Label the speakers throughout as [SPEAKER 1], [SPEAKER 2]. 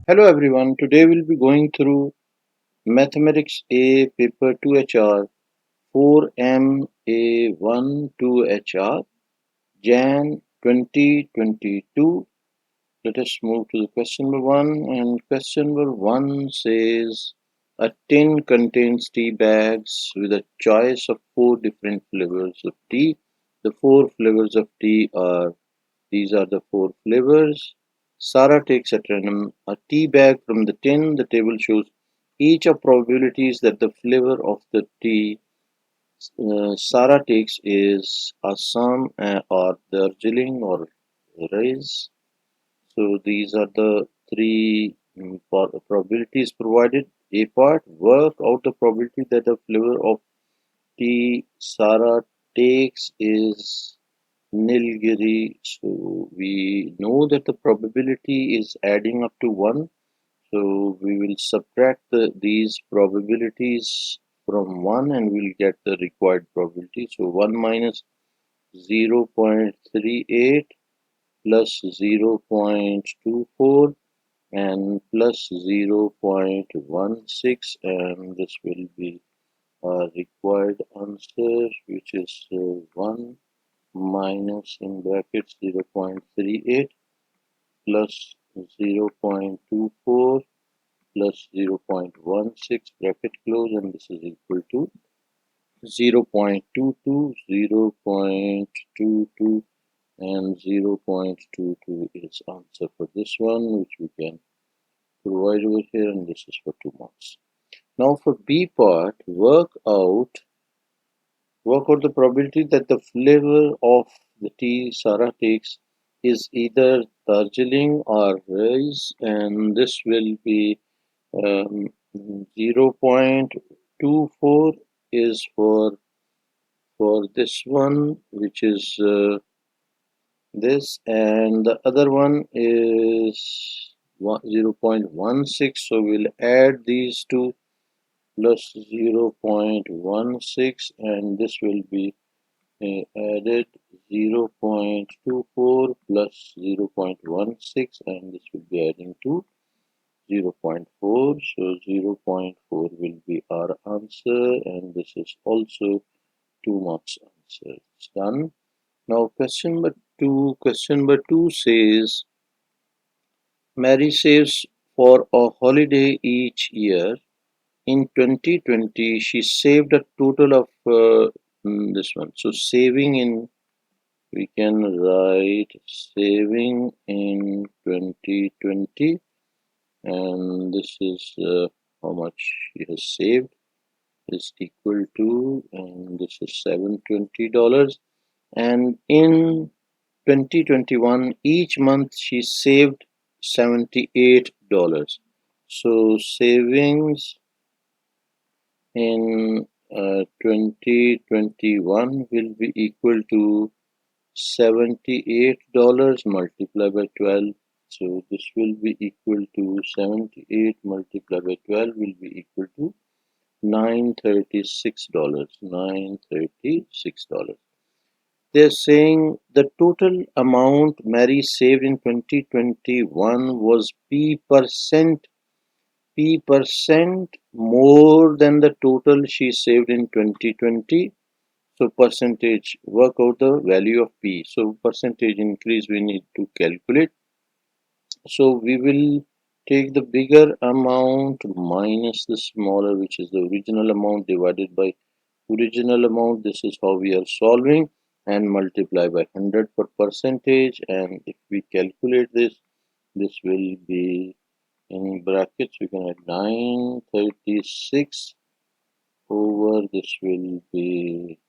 [SPEAKER 1] Hello everyone, today we'll be going through Mathematics A Paper 2HR 4MA1 2HR Jan 2022. Let us move to the question number 1, and question number 1 says a tin contains tea bags with a choice of 4 different flavors of tea. The 4 flavors of tea are these are the 4 flavors. Sarah takes at random a tea bag from the tin. The table shows each of probabilities that the flavor of the tea Sarah takes is Assam or Darjeeling or Rice. So these are the three probabilities provided. A part, work out the probability that the flavor of tea Sarah takes is Nilgiri. So we know that the probability is adding up to 1. So we will subtract these probabilities from 1 and we'll get the required probability. So 1 minus 0.38 plus 0.24 and plus 0.16, and this will be our required answer, which is 1 minus in brackets 0.38 plus 0.24 plus 0.16 bracket close, and this is equal to 0.22, 0.22 and 0.22 is answer for this one, which we can provide over here, and this is for 2 marks. Now for B part, work out the probability that the flavor of the tea Sarah takes is either Darjeeling or rice, and this will be 0.24 is for this one, which is this, and the other one is 0.16. So we'll add these two plus 0.16, and this will be added 0.24 plus 0.16, and this will be adding to 0.4. So 0.4 will be our answer, and this is also 2 marks answer. It's done. Now question number 2. Question number 2 says Mary saves for a holiday each year. In 2020, she saved a total of this one. So saving in, we can write saving in 2020, and this is how much she has saved is equal to, and this is $720. And in 2021, each month she saved $78. So savings in 2021 will be equal to $78 multiplied by 12. So this will be equal to 78 multiplied by 12 will be equal to $936. $936. They're saying the total amount Mary saved in 2021 was P% more than the total she saved in 2020. So percentage, work out the value of P. So percentage increase we need to calculate. So we will take the bigger amount minus the smaller, which is the original amount, divided by original amount. This is how we are solving, and multiply by 100 for percentage. And if we calculate this will be in brackets, we can add 936 over, this will be,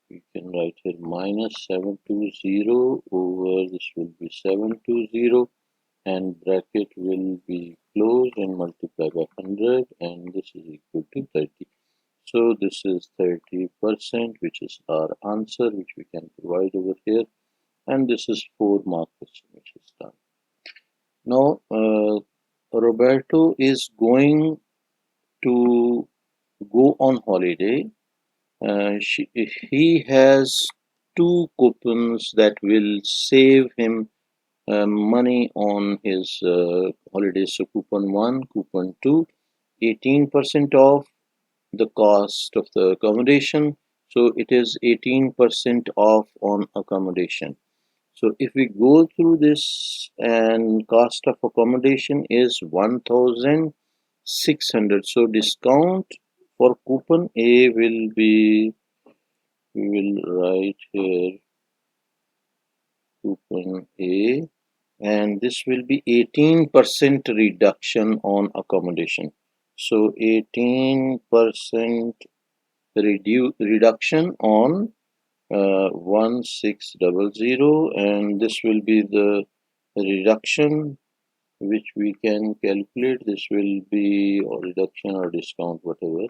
[SPEAKER 1] we can write here minus 720 over, this will be 720, and bracket will be closed and multiply by 100, and this is equal to 30. So this is 30%, which is our answer, which we can provide over here, and this is 4 mark question, which is done. Now Roberto is going to go on holiday. He has 2 coupons that will save him money on his holidays. So coupon 1, coupon 2, 18% off the cost of the accommodation. So it is 18% off on accommodation. So if we go through this, and cost of accommodation is 1,600. So discount for coupon A will be, we will write here coupon A, and this will be 18% reduction on accommodation. So 18% reduction on 1600, and this will be the reduction which we can calculate. This will be, or reduction or discount, whatever,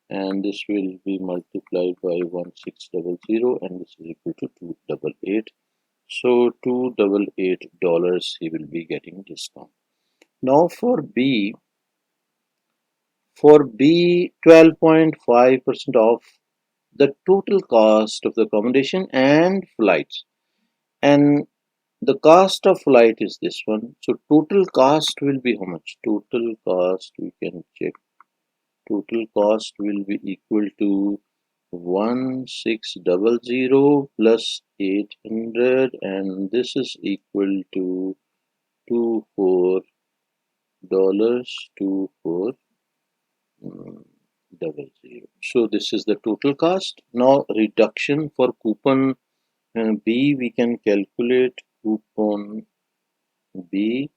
[SPEAKER 1] and this will be multiplied by 1600, and this is equal to 288. So $288 he will be getting discount. Now for B, 12.5% off the total cost of the accommodation and flights. And the cost of flight is this one. So total cost will be how much? Total cost, we can check. Total cost will be equal to 1600 plus 800, and this is equal to $24, 2400. So this is the total cost. Now reduction for coupon B, we can calculate coupon B.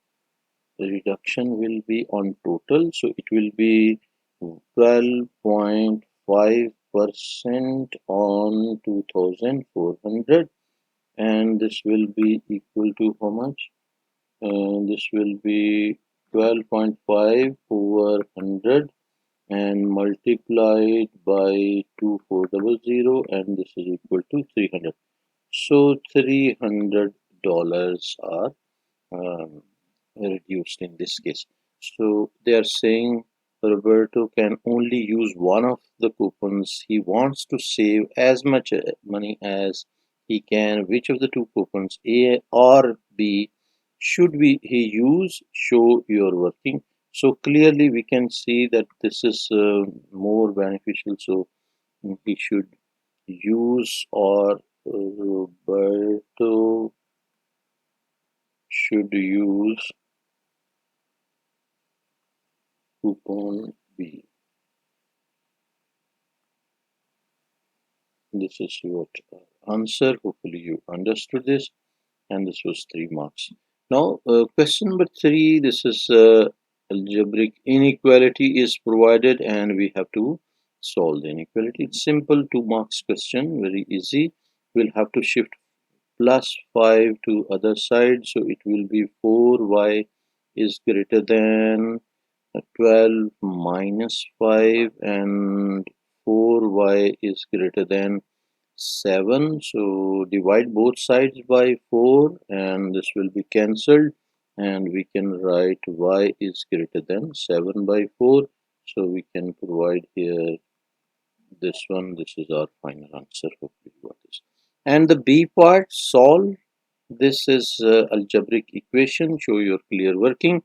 [SPEAKER 1] Reduction will be on total, so it will be 12.5% on 2400, and this will be equal to how much? This will be 12.5 over 100 and multiplied by 2400, and this is equal to 300. So $300 are reduced in this case. So they are saying Roberto can only use one of the coupons. He wants to save as much money as he can. Which of the two coupons, A or B, should he use? Show your working. So clearly we can see that this is more beneficial. So he should use, or Roberto should use coupon B. This is your answer. Hopefully you understood this, and this was 3 marks. Now question number 3, this is algebraic inequality is provided and we have to solve the inequality. It's simple, 2 marks question, very easy. We'll have to shift plus 5 to other side, so it will be 4y is greater than 12 minus 5, and 4y is greater than 7. So divide both sides by 4 and this will be cancelled, and we can write y is greater than 7 by 4. So we can provide here this one. This is our final answer. Hopefully you got this. And the B part, solve. This is algebraic equation. Show your clear working.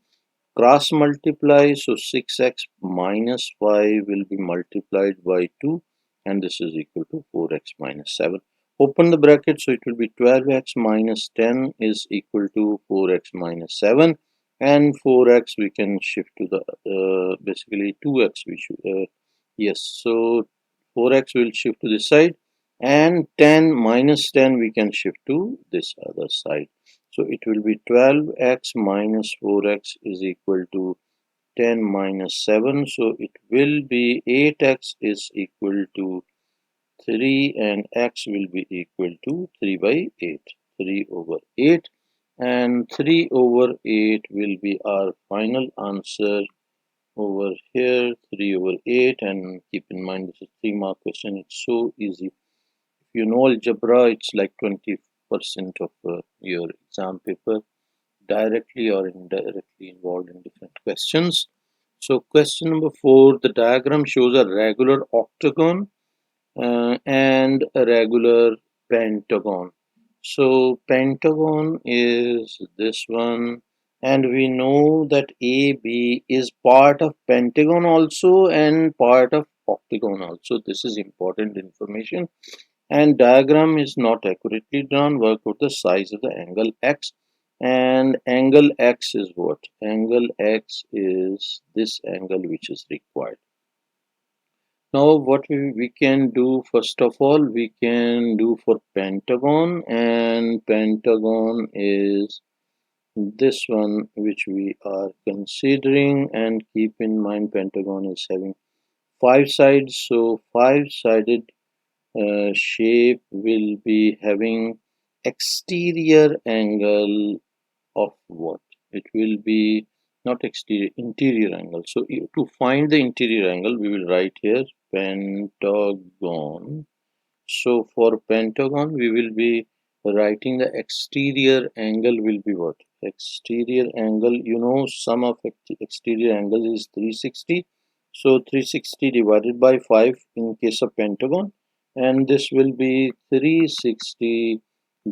[SPEAKER 1] Cross multiply, so 6x minus 5 will be multiplied by 2, and this is equal to 4x minus 7. Open the bracket, so it will be 12x minus 10 is equal to 4x minus 7, and 4x we can shift to the basically 2x we should yes, so 4x will shift to this side, and 10 minus 10 we can shift to this other side. So it will be 12x minus 4x is equal to 10 minus 7. So it will be 8x is equal to 3, and x will be equal to 3 by 8. 3 over 8, and 3 over 8 will be our final answer over here. 3 over 8, and keep in mind this is 3 mark question. It's so easy. If you know algebra, it's like 20% of your exam paper, directly or indirectly involved in different questions. So question number 4, the diagram shows a regular octagon and a regular pentagon. So pentagon is this one, and we know that AB is part of pentagon also and part of octagon also. This is important information. And diagram is not accurately drawn. Work out the size of the angle X. And angle X is what? Angle X is this angle which is required. Now what we can do, first of all, we can do for pentagon, and pentagon is this one which we are considering, and keep in mind pentagon is having 5 sides, so 5-sided shape will be having exterior angle of what? It will be not exterior, interior angle. So to find the interior angle, we will write here pentagon. So for pentagon, we will be writing the exterior angle will be what? Exterior angle, you know, sum of exterior angles is 360. So 360 divided by 5 in case of pentagon, and this will be 360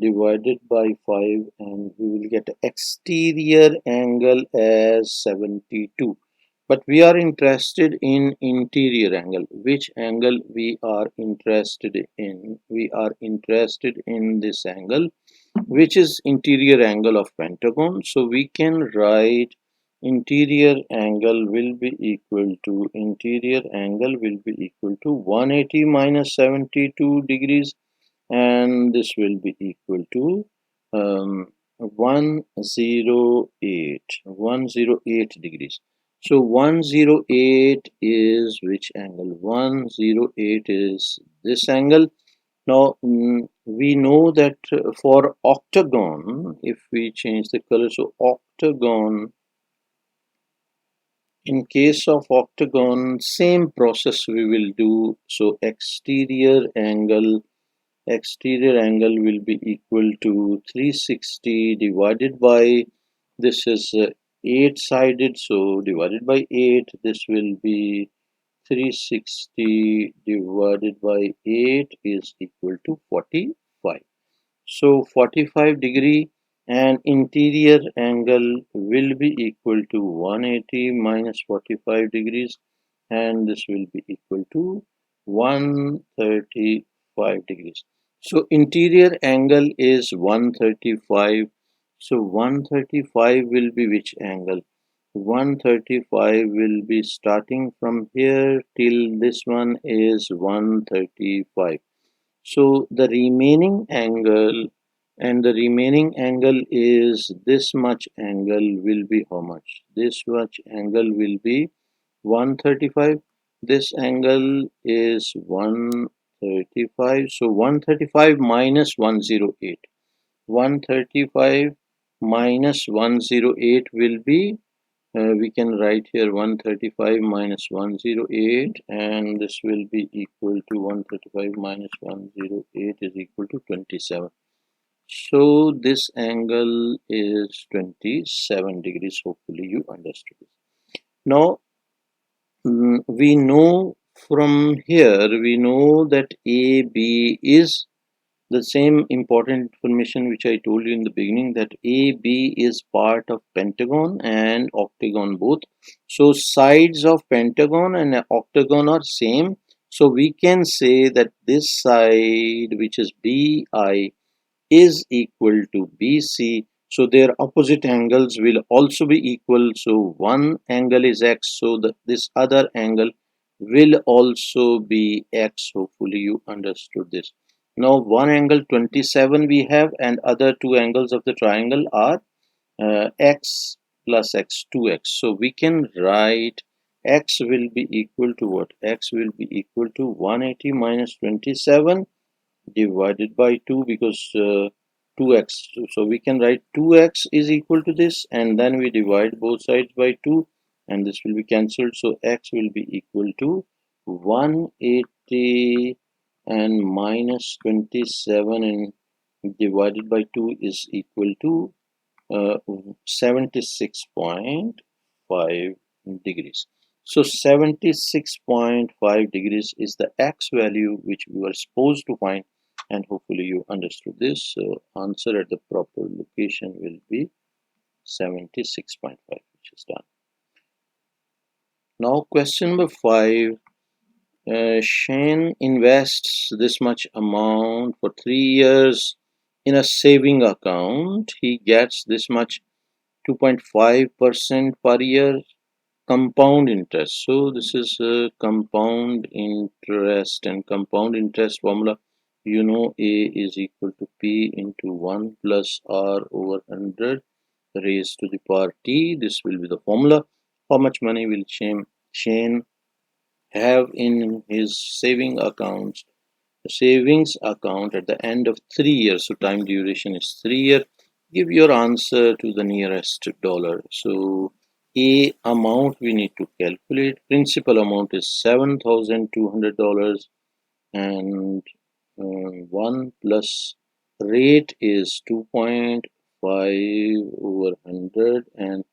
[SPEAKER 1] divided by 5, and we will get exterior angle as 72. But we are interested in interior angle. Which angle we are interested in? We are interested in this angle, which is interior angle of pentagon. So we can write interior angle will be equal to 180 minus 72 degrees, and this will be equal to 108 degrees. So 108 is which angle? 108 is this angle. Now we know that for octagon, if we change the color, so octagon, in case of octagon, same process we will do. So exterior angle will be equal to 360 divided by, this is 8-sided, so divided by 8, this will be 360 divided by 8 is equal to 45. So 45 degree, and interior angle will be equal to 180 minus 45 degrees, and this will be equal to 135 degrees. So interior angle is 135. So 135 will be which angle? 135 will be starting from here till this one is 135. So the remaining angle, and the remaining angle is this much angle will be how much? This much angle will be 135. This angle is 135. So 135 minus 108. 135 minus 108 will be, we can write here 135 minus 108, and this will be equal to 135 minus 108 is equal to 27. So this angle is 27 degrees. Hopefully you understood it. Now we know from here, we know that AB is the same important information which I told you in the beginning, that AB is part of pentagon and octagon both. So sides of pentagon and octagon are same. So we can say that this side, which is BI, is equal to BC. So their opposite angles will also be equal. So one angle is X, so this other angle will also be X. Hopefully you understood this. Now one angle 27 we have, and other two angles of the triangle are X plus X, 2X. So we can write X will be equal to what? X will be equal to 180 minus 27 divided by 2, because 2x, so we can write 2x is equal to this, and then we divide both sides by 2, and this will be cancelled. So x will be equal to 180, and minus 27 and divided by 2 is equal to 76.5 degrees. So 76.5 degrees is the x value which we were supposed to find and hopefully you understood this. So answer at the proper location will be 76.5, which is done. Now question number 5. Shane invests this much amount for 3 years in a saving account. He gets this much 2.5% per year compound interest. So this is compound interest, and compound interest formula, you know, A is equal to P into 1 plus R over 100 raised to the power T. This will be the formula. How much money will Shane have in his savings account at the end of 3 years? So time duration is 3 years. Give your answer to the nearest dollar. So a amount we need to calculate. Principal amount is $7,200, and 1 plus rate is 2.5 over 100, and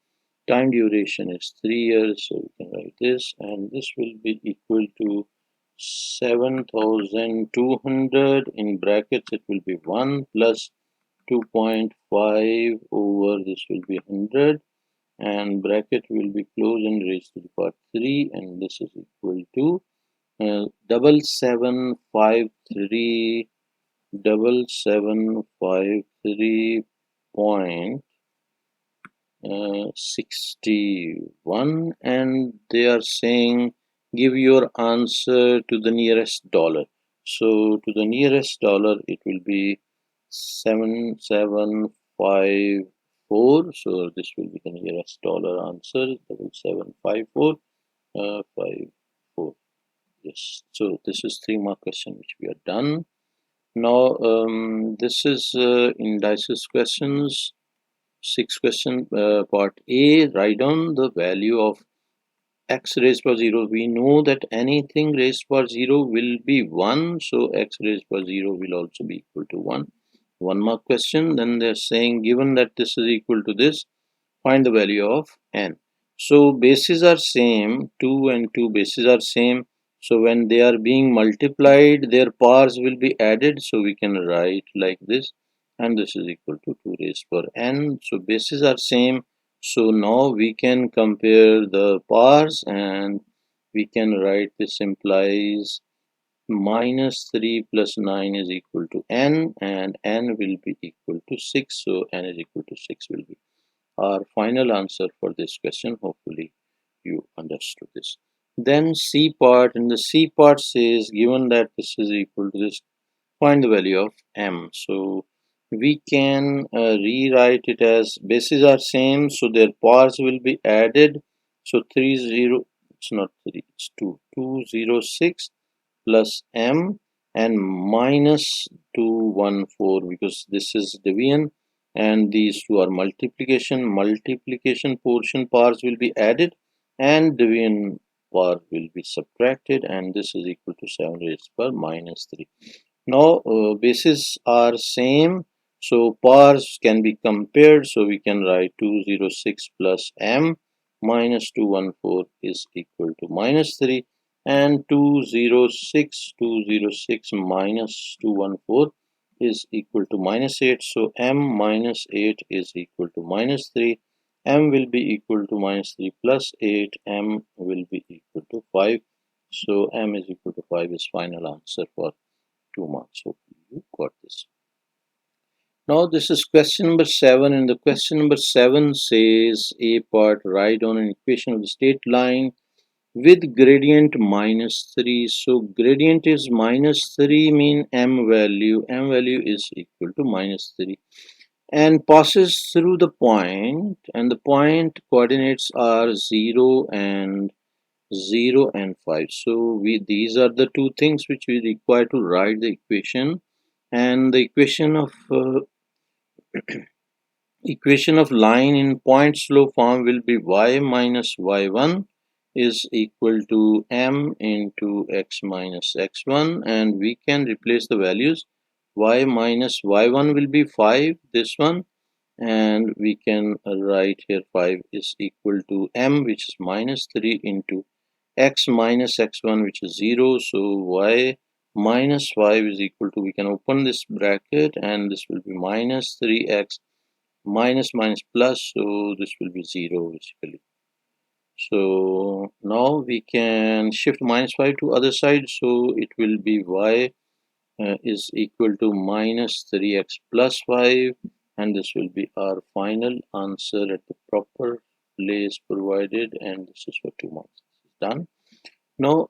[SPEAKER 1] time duration is 3 years. So we can write this, and this will be equal to 7,200. In brackets it will be 1 plus 2.5 over this will be 100, and bracket will be closed and raised to the power 3, and this is equal to 7753 point 61, and they are saying give your answer to the nearest dollar. So to the nearest dollar it will be 7754. So this will be the nearest dollar answer, 7754 54. Yes, so this is 3 mark question which we are done. Now this is indices questions. 6 question, part A. Write down the value of x raised power 0. We know that anything raised power 0 will be 1, so x raised power 0 will also be equal to 1. 1 mark question. Then they're saying given that this is equal to this, find the value of n. So bases are same, 2 and 2 bases are same. So when they are being multiplied, their powers will be added. So we can write like this, and this is equal to 2 raised power n. So bases are same. So now we can compare the powers, and we can write this implies minus 3 plus 9 is equal to n, and n will be equal to 6. So n is equal to 6 will be our final answer for this question. Hopefully you understood this. Then C part, and the C part says given that this is equal to this, find the value of m. So we can rewrite it as bases are same, so their powers will be added. So 30, it's not 3, it's 2, 206 plus m, and minus 214, because this is division and these two are multiplication portion powers will be added and division power will be subtracted, and this is equal to 7 raised per minus 3. Now bases are same, so powers can be compared. So we can write 206 plus m minus 214 is equal to minus 3, and 206 minus 214 is equal to minus 8. So m minus 8 is equal to minus 3. M will be equal to minus 3 plus 8. M will be equal to 5. So m is equal to 5 is final answer for 2 marks. So you got this. Now this is question number 7, and the question number 7 says A part, write down an equation of the straight line with gradient minus 3. So gradient is minus 3, mean m value is equal to minus 3, and passes through the point, and the point coordinates are 0 and 5. So these are the two things which we require to write the equation, and the equation of line in point slope form will be y minus y1 is equal to m into x minus x1, and we can replace the values. Y minus y1 will be 5, this one, and we can write here 5 is equal to m, which is minus 3, into x minus x1, which is 0. So y minus 5 is equal to, we can open this bracket and this will be minus 3x minus minus plus, so this will be 0 basically. So now we can shift minus 5 to other side, so it will be y is equal to minus 3x plus 5, and this will be our final answer at the proper place provided, and this is for 2 marks. Done. Now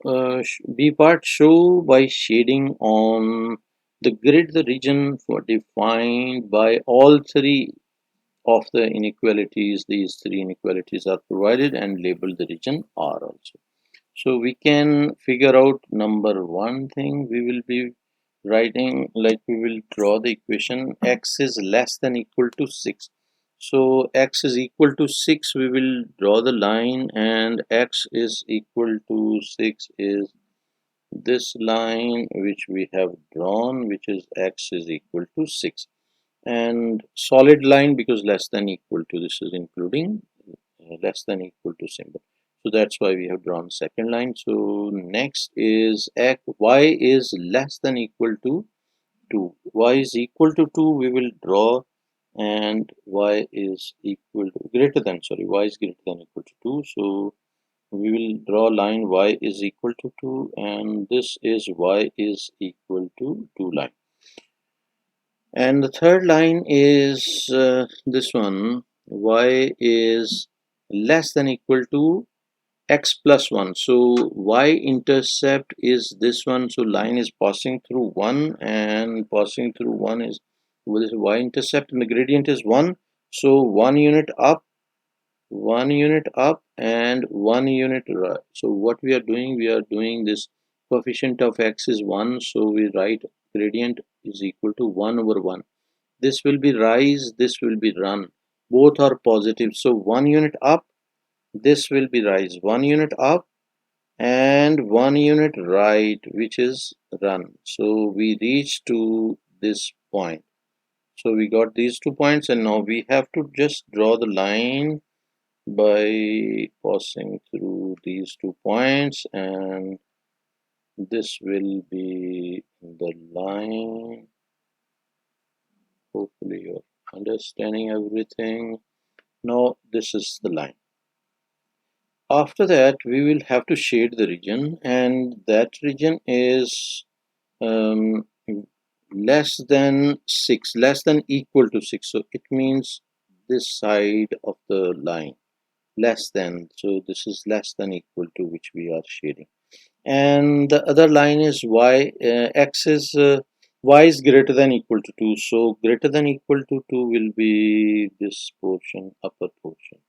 [SPEAKER 1] B part, show by shading on the grid the region for defined by all three of the inequalities. These three inequalities are provided and labeled the region R also. So we can figure out number one thing. We will be writing, like we will draw the equation x is less than equal to 6. So x is equal to 6, we will draw the line, and x is equal to 6 is this line which we have drawn, which is x is equal to 6, and solid line because less than equal to, this is including less than equal to symbol. So that's why we have drawn second line. So next is y is less than equal to 2. Y is equal to 2 we will draw, and y is equal to greater than, sorry, y is greater than equal to 2. So we will draw line y is equal to 2, and this is y is equal to 2 line. And the third line is this one, y is less than equal to x plus 1. So y-intercept is this one. So line is passing through 1, and passing through 1 is with this y-intercept, and the gradient is 1. So 1 unit up, 1 unit up, and 1 unit right. So what we are doing this coefficient of x is 1. So we write gradient is equal to 1 over 1. This will be rise, this will be run. Both are positive. So 1 unit up, this will be rise. 1 unit up and 1 unit right, which is run. So we reach to this point. So we got these 2 points, and now we have to just draw the line by passing through these 2 points, and this will be the line. Hopefully you're understanding everything. Now this is the line. After that we will have to shade the region, and that region is um, less than 6, less than equal to 6. So it means this side of the line, less than, so this is less than equal to, which we are shading. And the other line is y, x is y is greater than equal to 2. So greater than equal to 2 will be this portion, upper portion,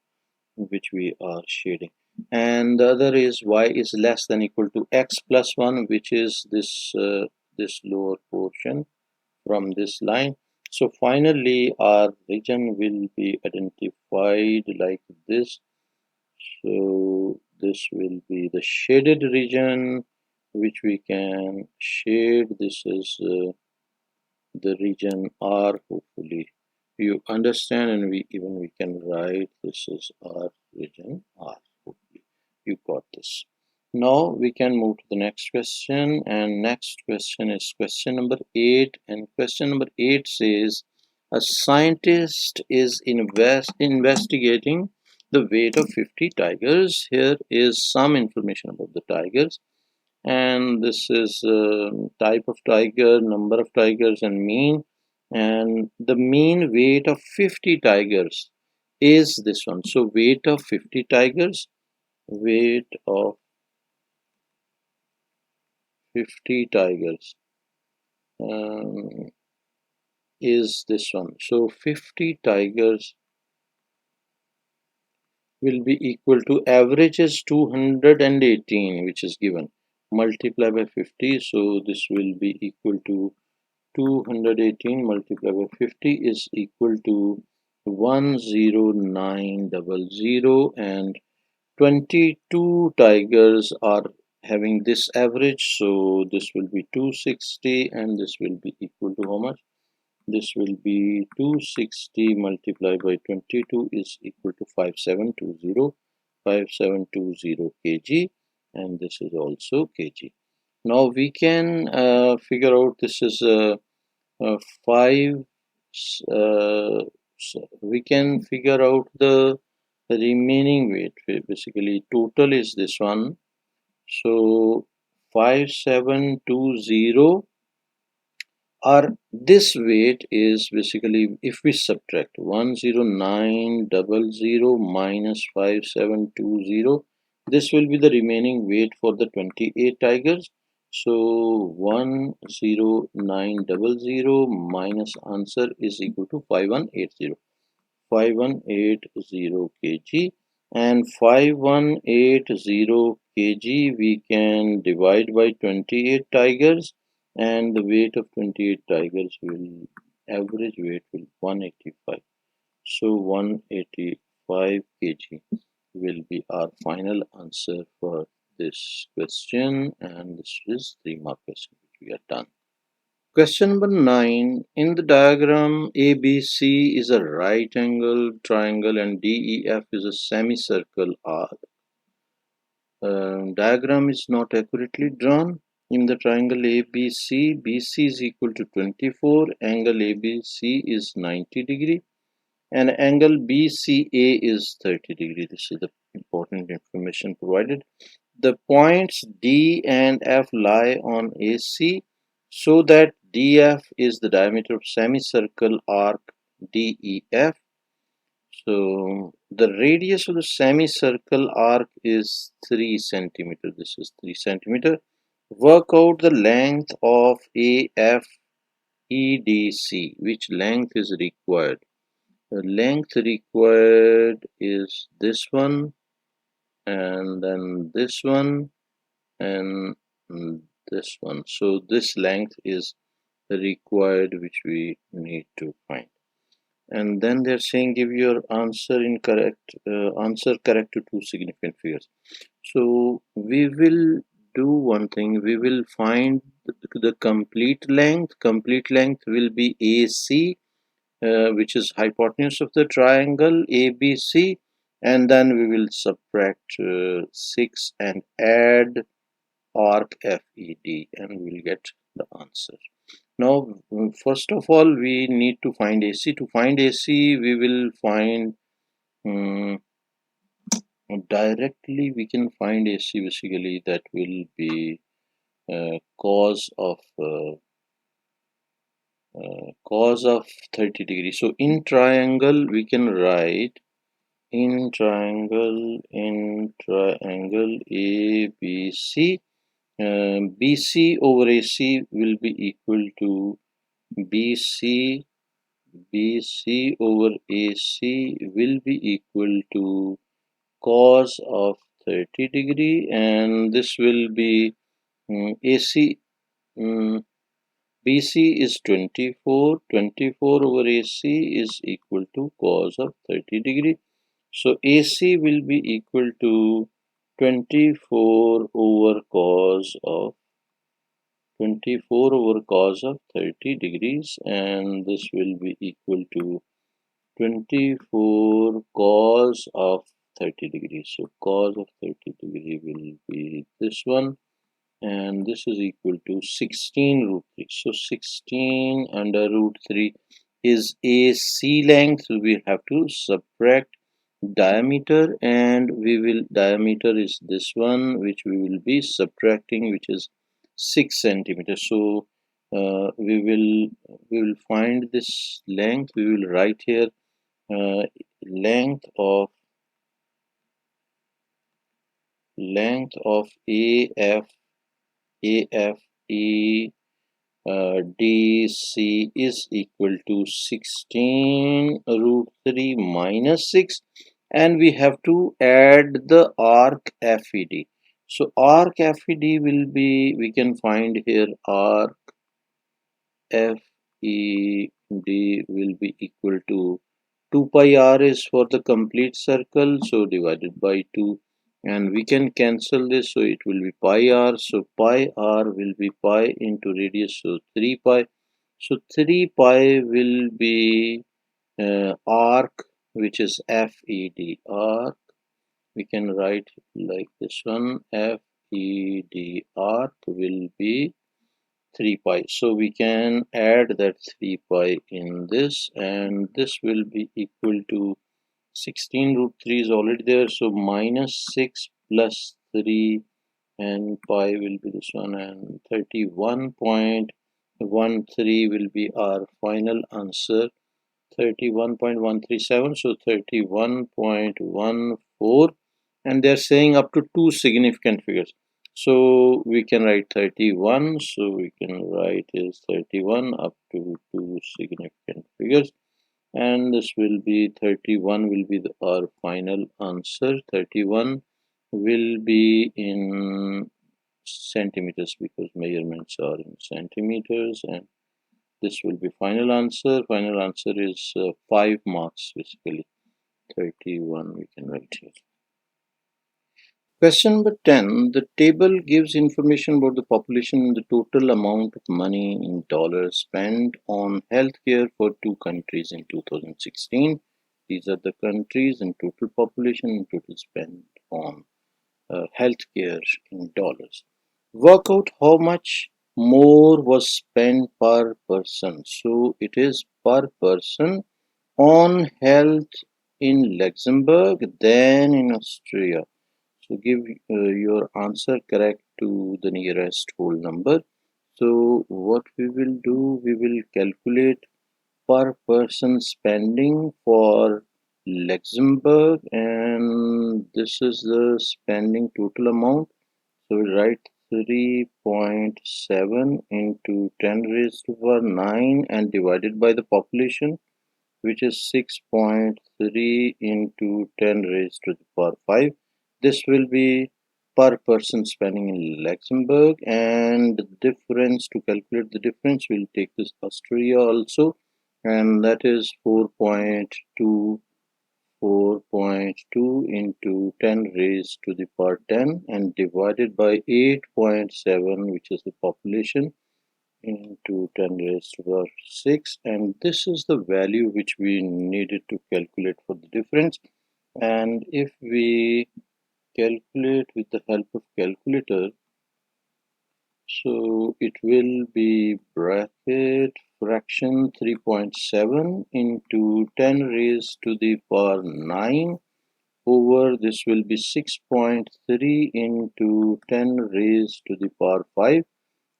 [SPEAKER 1] which we are shading. And the other is y is less than equal to x plus 1, which is this lower portion from this line. So finally our region will be identified like this. So this will be the shaded region, which we can shade. This is the region R. Hopefully you understand, and we can write this is our region R. Hopefully you got this. Now we can move to the next question, and next question is question number 8, and question number 8 says a scientist is investigating the weight of 50 tigers. Here is some information about the tigers, and this is type of tiger, number of tigers, and mean. And the mean weight of 50 tigers is this one. So weight of 50 tigers, weight of 50 tigers is this one. So 50 tigers will be equal to average is 218, which is given, multiply by 50. So this will be equal to 218 multiplied by 50 is equal to 10900, and 22 tigers are having this average. So this will be 260, and this will be equal to how much? This will be 260 multiplied by 22 is equal to 5720 kg, and this is also kg. Now we can figure out this is 5. We can figure out the remaining weight. Basically, total is this one. So 5720, or this weight is basically, if we subtract 10900 minus 5720, this will be the remaining weight for the 28 tigers. So 10900 minus answer is equal to 5180. 5180 kg, and 5180 kg we can divide by 28 tigers, and the weight of 28 tigers will, average weight will 185. So 185 kg will be our final answer for this question, and this is 3 mark question which we are done. Question number 9. In the diagram, ABC is a right angle triangle and DEF is a semicircle arc. Diagram is not accurately drawn. In the triangle ABC, BC is equal to 24, angle ABC is 90 degree, and angle BCA is 30 degree. This is the important information provided. The points D and F lie on AC, so that DF is the diameter of semicircle arc DEF. So the radius of the semicircle arc is 3 centimeter. This is 3 centimeter. Work out the length of AFEDC. Which length is required? The length required is this one, and then this one, and this one. So this length is required, which we need to find. And then they're saying give your answer correct to 2 significant figures. So we will do one thing. We will find the complete length. Complete length will be AC, which is hypotenuse of the triangle ABC, and then we will subtract 6 and add arc FED, and we will get the answer. Now, first of all, we need to find AC. To find AC, we will find directly, we can find AC basically, that will be cos of 30 degrees. So in triangle, we can write in triangle ABC, BC over AC will be equal to BC over AC will be equal to cos of 30 degree, and this will be AC, BC is 24 over AC is equal to cos of 30 degree. So AC will be equal to 24 over cos of 30 degrees, and this will be equal to 24 cos of 30 degrees. So cos of 30 degree will be this one, and this is equal to 16 root 3. So 16 under root 3 is AC length. So we have to subtract diameter, and diameter is this one, which we will be subtracting, which is 6 centimeters. So we will find this length. We will write here length of AFE DC is equal to 16 root 3 minus 6, and we have to add the arc FED. So arc FED will be, we can find here arc FED will be equal to 2 pi r is for the complete circle, so divided by 2, and we can cancel this, so it will be pi r. So pi r will be pi into radius, so 3 pi. So 3 pi will be arc, which is FED arc. We can write like this one, FED EDR will be 3 pi. So we can add that 3 pi in this, and this will be equal to 16 root 3 is already there. So minus 6 plus 3, and pi will be this one, and 31.13 will be our final answer. 31.137, so 31.14, and they're saying up to two significant figures. So we can write 31, so we can write is 31 up to two significant figures, and this will be 31 will be our final answer. 31 will be in centimeters because measurements are in centimeters, and this will be final answer. Final answer is 5 marks basically. 31 we can write here. Question number 10. The table gives information about the population and the total amount of money in dollars spent on healthcare for two countries in 2016. These are the countries and total population and total spent on healthcare in dollars. Work out how much more was spent per person. So it is per person on health in Luxembourg than in Austria. So give your answer correct to the nearest whole number. So what we will do, we will calculate per person spending for Luxembourg, and this is the spending total amount. So we write 3.7 into 10 raised to power 9 and divided by the population, which is 6.3 into 10 raised to the power 5. This will be per person spending in Luxembourg, and the difference, to calculate the difference, we'll take this Austria also, and that is 4.2 into 10 raised to the power 10 and divided by 8.7, which is the population, into 10 raised to the power 6, and this is the value which we needed to calculate for the difference. And if we calculate with the help of calculator, so it will be bracket fraction 3.7 into 10 raised to the power 9 over this will be 6.3 into 10 raised to the power 5,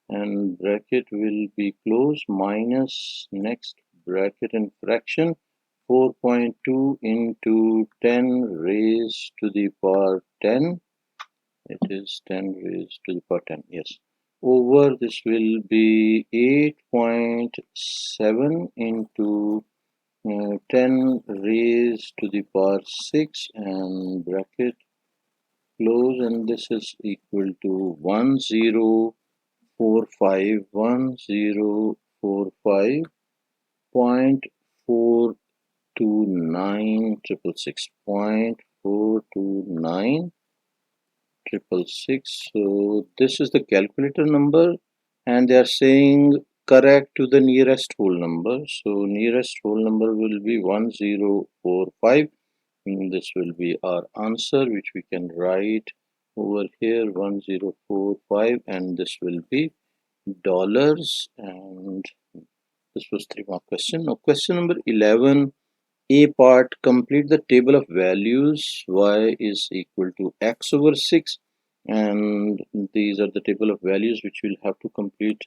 [SPEAKER 1] and bracket will be closed minus next bracket and fraction 4.2 into 10 raised to the power 10. It is 10 raised to the power 10, yes, over this will be 8.7 into 10 raised to the power 6 and bracket close, and this is equal to 10,459,666.429,666. So this is the calculator number, and they are saying correct to the nearest whole number. So nearest whole number will be 1045. This will be our answer, which we can write over here 1045, and this will be dollars. And this was 3 mark question. Now question number 11, A part, complete the table of values. Y is equal to x over 6, and these are the table of values which we'll have to complete,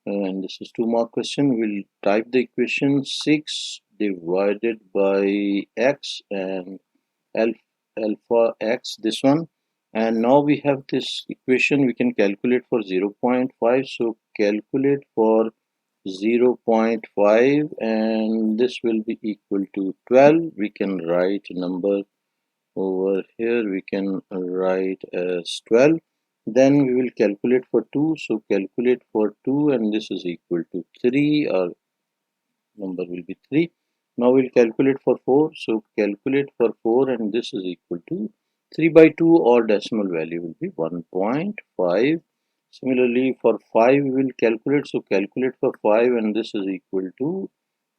[SPEAKER 1] and this is 2 mark question. We'll type the equation 6 divided by x and alpha x, this one, and now we have this equation we can calculate for 0.5. So calculate for 0.5, and this will be equal to 12. We can write number over here, we can write as 12. Then we will calculate for 2, so calculate for 2, and this is equal to 3. Our number will be 3. Now we'll calculate for 4, so calculate for 4, and this is equal to 3 by 2, or decimal value will be 1.5. Similarly for 5 we will calculate, so calculate for 5, and this is equal to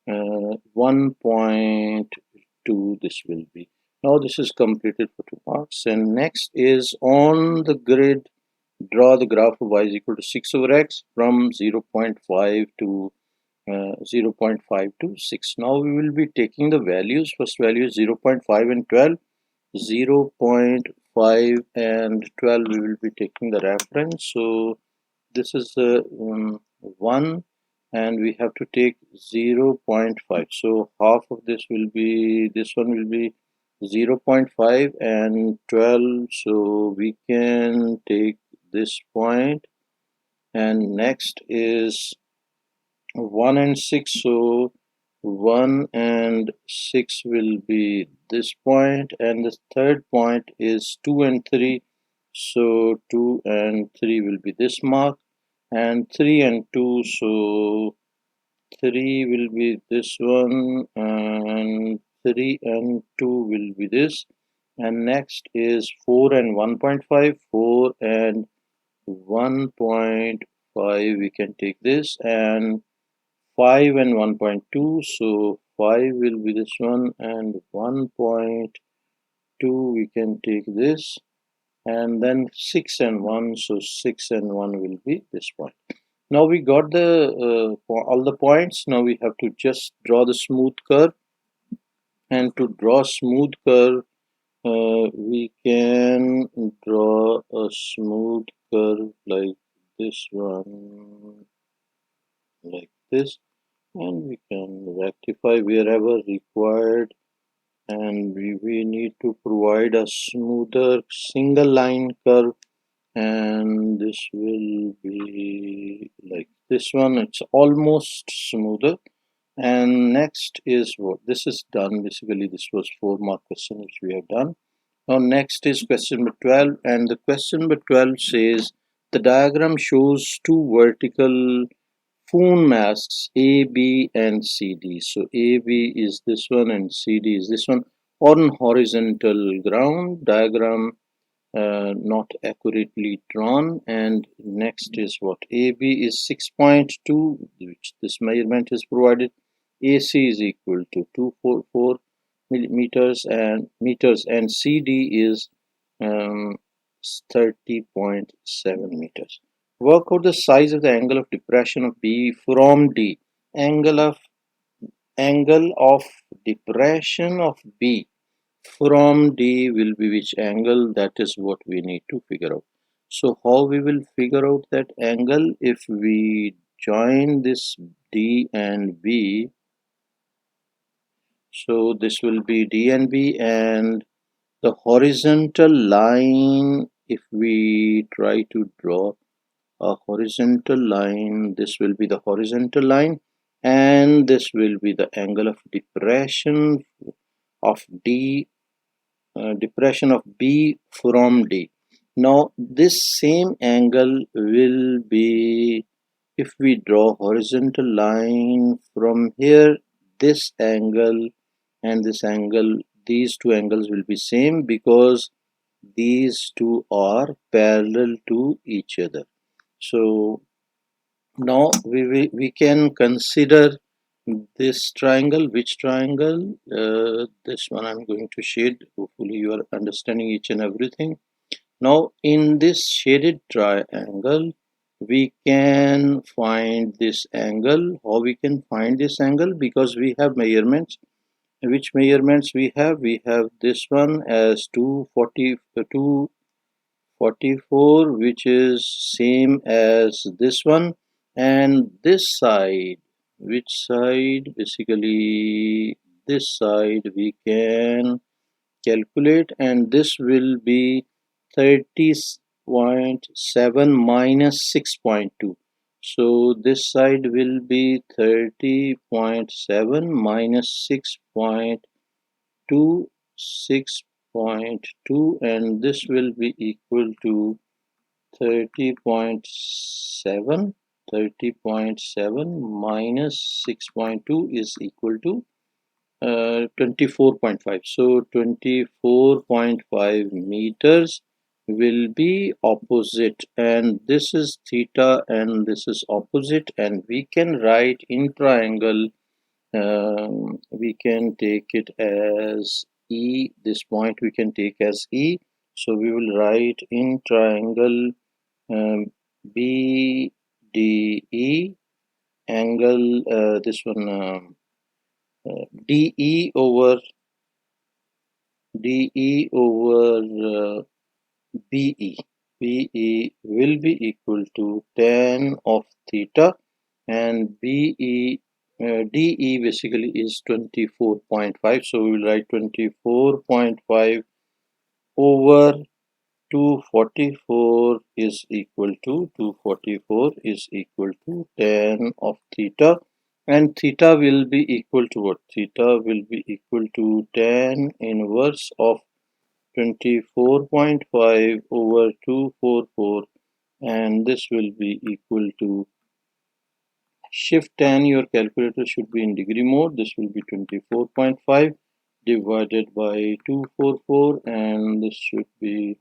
[SPEAKER 1] 1.2. this will be. Now this is completed for 2 marks, and next is on the grid Draw the graph of y is equal to 6 over x from 0.5 to 0.5 to 6. Now we will be taking the values. First value is 0.5 and 12. 0.5 and 12 we will be taking the reference. So this is 1 and we have to take 0.5. So half of this will be, this one will be 0.5 and 12. So we can take this point, and next is 1 and 6. So 1 and 6 will be this point, and the third point is 2 and 3. So 2 and 3 will be this mark, and 3 and 2. So 3 will be this one, and 3 and 2 will be this. And next is 4 and 1.5. 4 and 1.5 we can take this, and 5 and 1.2. So 5 will be this one, and 1.2 we can take this, and then 6 and 1. So 6 and 1 will be this point. Now we got the all the points. Now we have to just draw the smooth curve, and to draw smooth curve we can draw a smooth curve like this one, like this, and we can rectify wherever required, and we need to provide a smoother single line curve, and this will be like this one. It's almost smoother. And next is what this is done. Basically this was 4-mark question which we have done. Now next is question number 12, and the question number 12 says the diagram shows two vertical phone masts A, B and CD. So AB is this one and CD is this one on horizontal ground. Diagram not accurately drawn. And next is what AB is 6.2, which this measurement is provided. AC is equal to 244 millimeters and meters, and CD is um, 30.7 meters. Work out the size of the angle of depression of B from D. Angle of depression of B from D will be which angle? That is what we need to figure out. So how we will figure out that angle? If we join this D and B, so this will be D and B, and the horizontal line, if we try to draw a horizontal line, this will be the horizontal line, and this will be the angle of depression of D, depression of B from D. Now this same angle will be, if we draw horizontal line from here, this angle and this angle, these two angles will be same because these two are parallel to each other. So now we can consider this triangle. Which triangle? This one I'm going to shade. Hopefully you are understanding each and everything. Now in this shaded triangle we can find this angle. How we can find this angle? Because we have measurements. Which measurements we have? We have this one as 244, which is same as this one, and this side, which side? Basically this side we can calculate, and this will be 30.7 minus 6.2. So this side will be 30.7 minus 6.2, 6.2, and this will be equal to 30.7. 30.7 minus 6.2 is equal to 24.5. So 24.5 meters will be opposite, and this is theta and this is opposite, and we can write in triangle, we can take it as E. This point we can take as E. So we will write in triangle BDE angle, this one, DE over BE. BE will be equal to tan of theta, and DE basically is 24.5. So we will write 24.5 over 244 is equal to 244 is equal to tan of theta, and theta will be equal to what? Theta will be equal to tan inverse of 24.5 over 244, and this will be equal to, shift tan, your calculator should be in degree mode. This will be 24.5 divided by 244, and this should be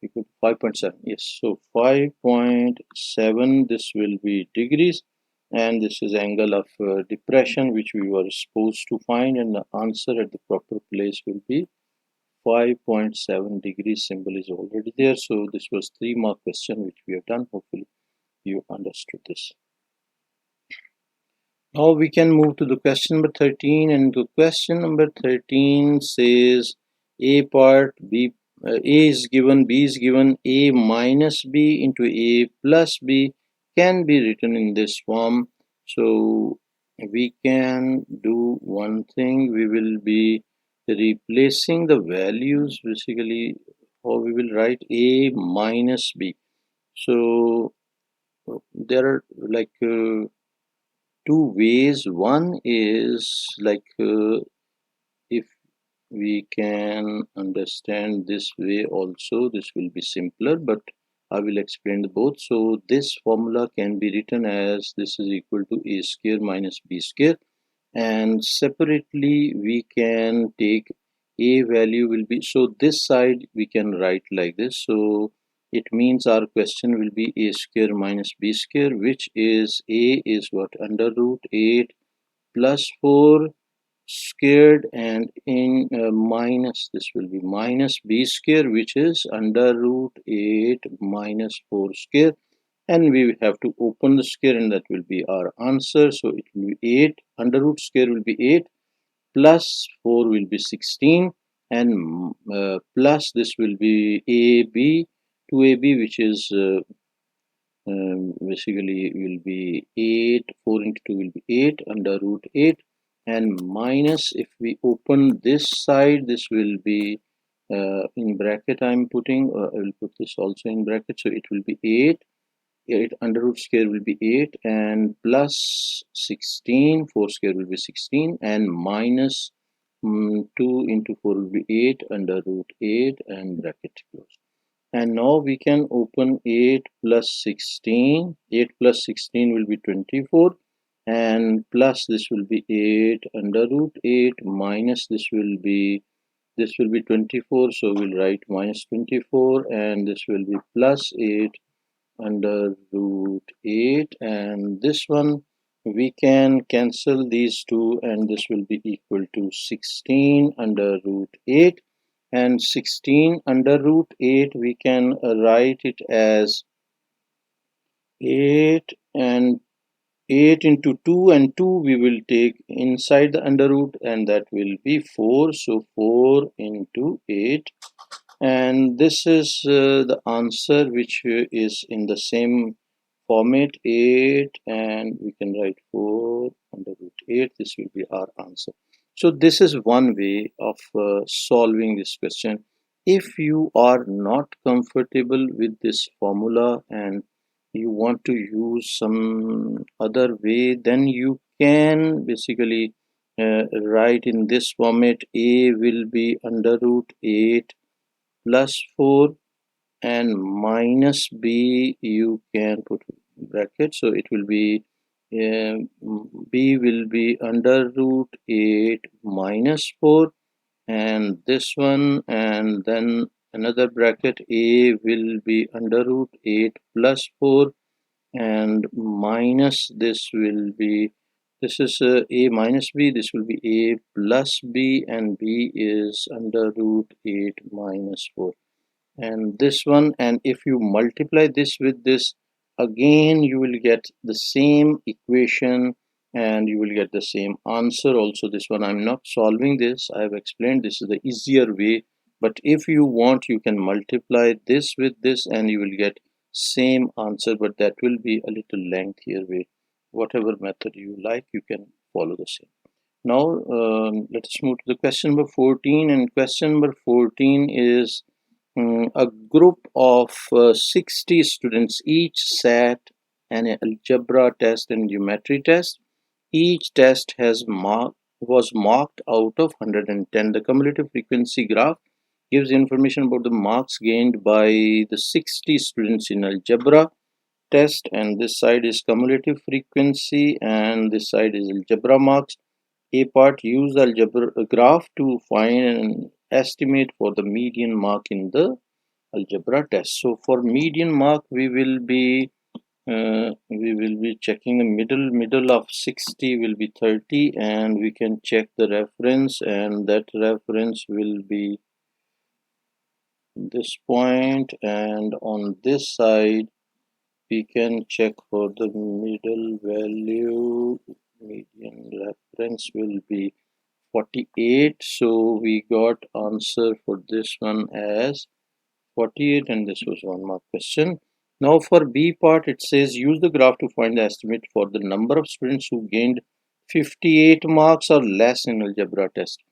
[SPEAKER 1] equal to 5.7. Yes, so 5.7, this will be degrees, and this is angle of depression which we were supposed to find, and the answer at the proper place will be 5.7 degrees. Symbol is already there. So this was 3-mark question which we have done. Hopefully you understood this. Now we can move to the question number 13, and the question number 13 says A part, A is given, B is given, A minus B into A plus B can be written in this form. So we can do one thing. We will be replacing the values, basically, or we will write A minus B. So there are like two ways. One is like if we can understand this way also, this will be simpler, but I will explain both. So this formula can be written as this is equal to A square minus B square, and separately we can take A value will be, so this side we can write like this. So it means our question will be A square minus B square, which is A is what, under root 8 plus 4 squared, and in minus, this will be minus B square, which is under root 8 minus 4 square, and we have to open the square, and that will be our answer. So it will be 8, under root square will be 8 plus 4 will be 16, and plus this will be AB, 2AB, which is basically will be 8, 4 into 2 will be 8 under root 8, and minus, if we open this side, this will be in bracket I am putting, I will put this also in bracket, so it will be 8 under root square will be 8, and plus 16, 4 square will be 16, and minus 2 into 4 will be 8 under root 8, and bracket close. And now we can open 8 plus 16. 8 plus 16 will be 24, and plus this will be 8 under root 8, minus this will be 24. So we'll write minus 24, and this will be plus 8 under root 8, and this one we can cancel these two, and this will be equal to 16 under root 8, and 16 under root 8 we can write it as 8, and 8 into 2, and 2 we will take inside the under root, and that will be 4. So 4 into 8, and this is the answer, which is in the same format, 8, and we can write 4 under root 8. This will be our answer. So this is one way of solving this question. If you are not comfortable with this formula and you want to use some other way, then you can basically write in this format. A will be under root 8 plus 4, and minus B you can put bracket, so it will be B will be under root 8 minus 4, and this one, and then another bracket, A will be under root 8 plus 4, and minus this will be, this is A minus B, this will be A plus B, and B is under root 8 minus 4. and this one, and if you multiply this with this, again you will get the same equation and you will get the same answer. Also this one, I'm not solving this, I have explained this is the easier way, but if you want you can multiply this with this and you will get same answer, but that will be a little lengthier way. Whatever method you like, you can follow the same. Now let us move to the question number 14, and question number 14 is a group of 60 students each sat an algebra test and geometry test. Each test was marked out of 110. The cumulative frequency graph gives information about the marks gained by the 60 students in algebra test, and this side is cumulative frequency and this side is algebra marks. A part, use the algebra graph to find an estimate for the median mark in the algebra test. So for median mark we will be checking the middle of 60 will be 30, and we can check the reference, and that reference will be this point, and on this side we can check for the middle value. Median reference will be 48, so we got answer for this one as 48, and this was 1 mark question. Now for B part, it says use the graph to find the estimate for the number of students who gained 58 marks or less in algebra test.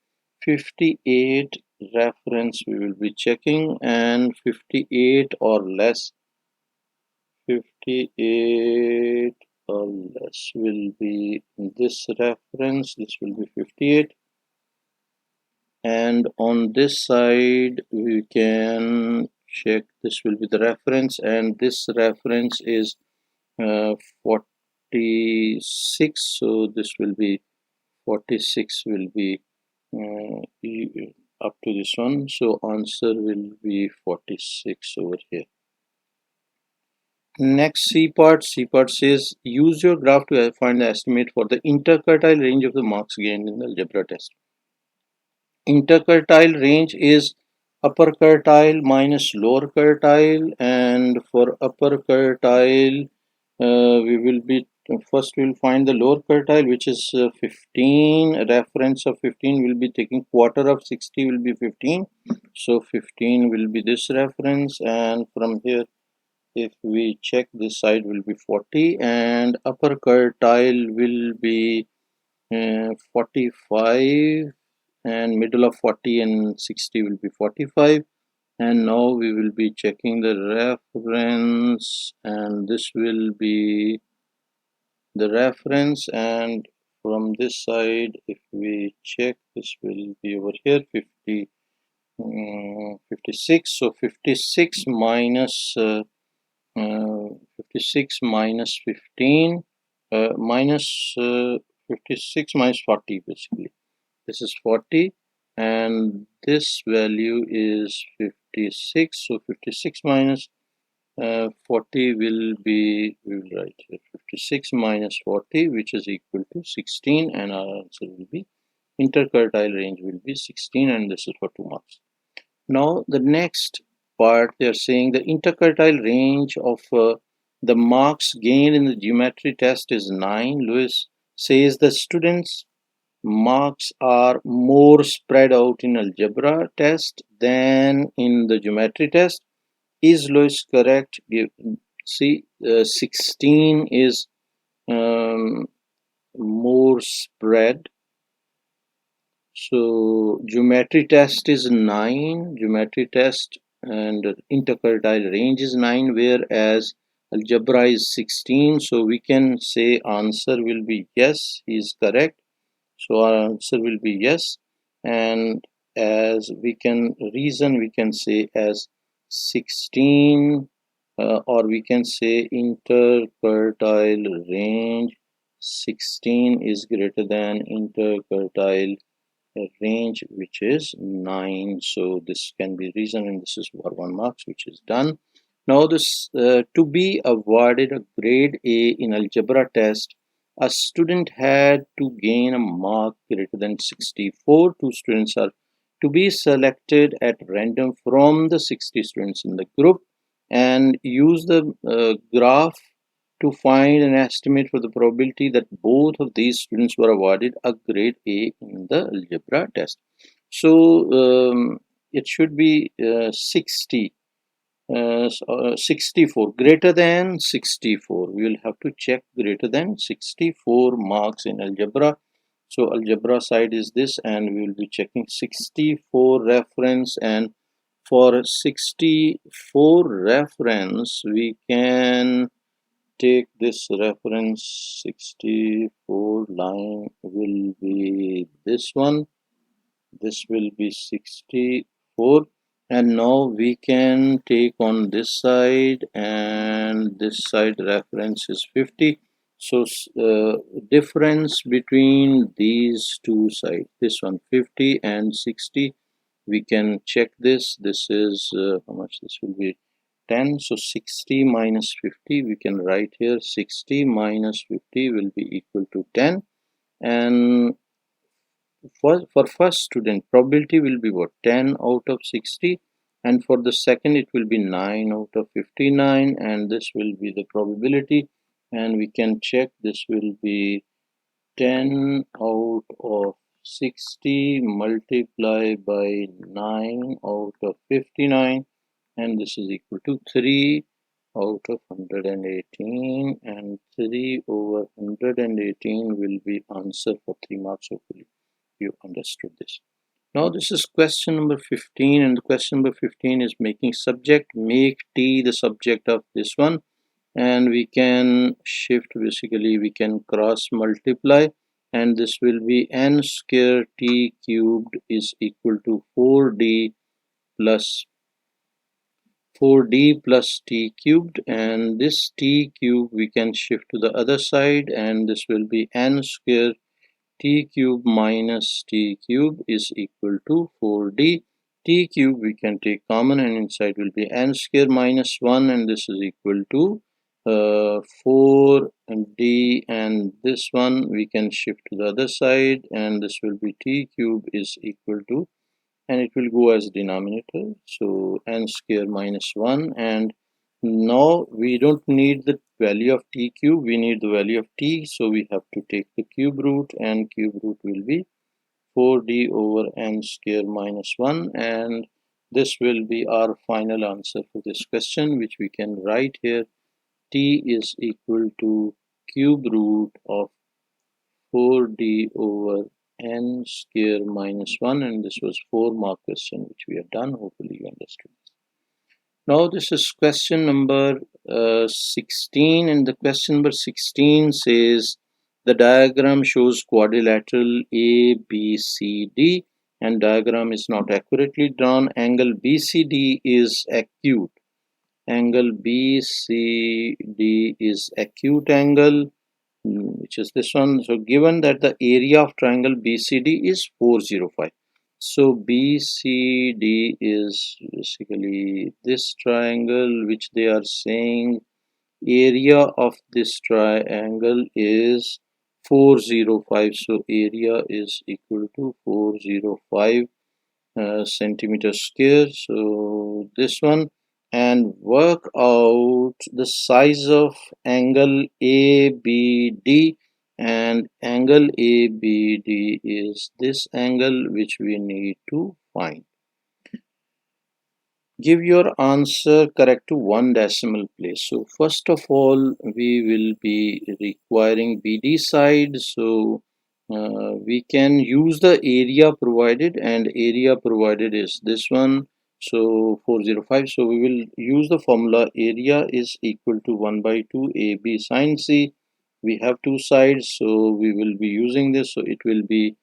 [SPEAKER 1] 58 reference we will be checking, and 58 or less, 58 or less will be this reference. This will be 58, and on this side we can check, this will be the reference, and this reference is 46, so this will be 46 will be up to this one, so answer will be 46 over here. Next, C part says use your graph to find the estimate for the interquartile range of the marks gained in the algebra test. Interquartile range is upper quartile minus lower quartile, and for upper quartile we will be first we will find the lower quartile, which is 15. A reference of 15 will be taking quarter of 60 will be 15, so 15 will be this reference, and from here if we check, this side will be 40, and upper quartile will be 45, and middle of 40 and 60 will be 45. And now we will be checking the reference, and this will be the reference, and from this side if we check, this will be over here 56, so 56 minus 56 minus 15 minus 56 minus 40, basically this is 40, and this value is 56, so 56 minus 40 will be, we will write here 56 minus 40, which is equal to 16, and our answer will be interquartile range will be 16, and this is for 2 marks. Now the next part, they are saying the interquartile range of the marks gained in the geometry test is 9. Lewis says the students marks are more spread out in algebra test than in the geometry test. Is Lewis correct? See, 16 is more spread. So geometry test is 9, geometry test, and interquartile range is 9, whereas algebra is 16. So we can say answer will be yes, he is correct. So our answer will be yes, and as we can reason, we can say as 16 or we can say interquartile range 16 is greater than interquartile range, which is 9. So this can be reason, and this is for 1 marks, which is done. Now this to be awarded a grade A in algebra test, a student had to gain a mark greater than 64. Two students are to be selected at random from the 60 students in the group, and use the graph to find an estimate for the probability that both of these students were awarded a grade A in the algebra test. So it should be 64, greater than 64. We will have to check greater than 64 marks in algebra. So algebra side is this, and we will be checking 64 reference, and for 64 reference we can take this reference. 64 line will be this one, this will be 64, and now we can take on this side, and this side reference is 50. So difference between these two sides, this one 50 and 60, we can check this. This is how much? This will be 10. So 60 minus 50, we can write here 60 minus 50 will be equal to 10. And for first student, probability will be what? 10 out of 60, and for the second it will be 9 out of 59, and this will be the probability, and we can check. This will be 10 out of 60 multiplied by 9 out of 59, and this is equal to 3 out of 118, and 3 over 118 will be answer for 3 marks. Hopefully you understood this. Now this is question number 15, and the question number 15 is making subject. Make T the subject of this one, and we can shift, basically we can cross multiply, and this will be n square t cubed is equal to 4d plus t cubed, and this t cube we can shift to the other side, and this will be n square t cube minus t cube is equal to 4d. T cube we can take common, and inside will be n square minus 1, and this is equal to 4d, and this one we can shift to the other side, and this will be t cube is equal to, and it will go as denominator, so n square minus 1. And now we don't need the value of t cube, we need the value of t, so we have to take the cube root, and cube root will be 4d over n square minus 1, and this will be our final answer for this question, which we can write here. T is equal to cube root of 4d over n square minus 1, and this was 4-mark question which we have done. Hopefully you understood. Now this is question number 16, and the question number 16 says the diagram shows quadrilateral ABCD, and diagram is not accurately drawn. Angle BCD is acute. Angle BCD is acute angle, which is this one. So given that the area of triangle BCD is 405, so BCD is basically this triangle, which they are saying area of this triangle is 405, so area is equal to 405 centimeter square. So this one, and work out the size of angle ABD, and angle ABD is this angle which we need to find. Give your answer correct to one decimal place. So first of all we will be requiring BD side, so we can use the area provided, and area provided is this one, so 405. So we will use the formula. Area is equal to 1 by 2 AB sine C. We have two sides, so we will be using this, so it will be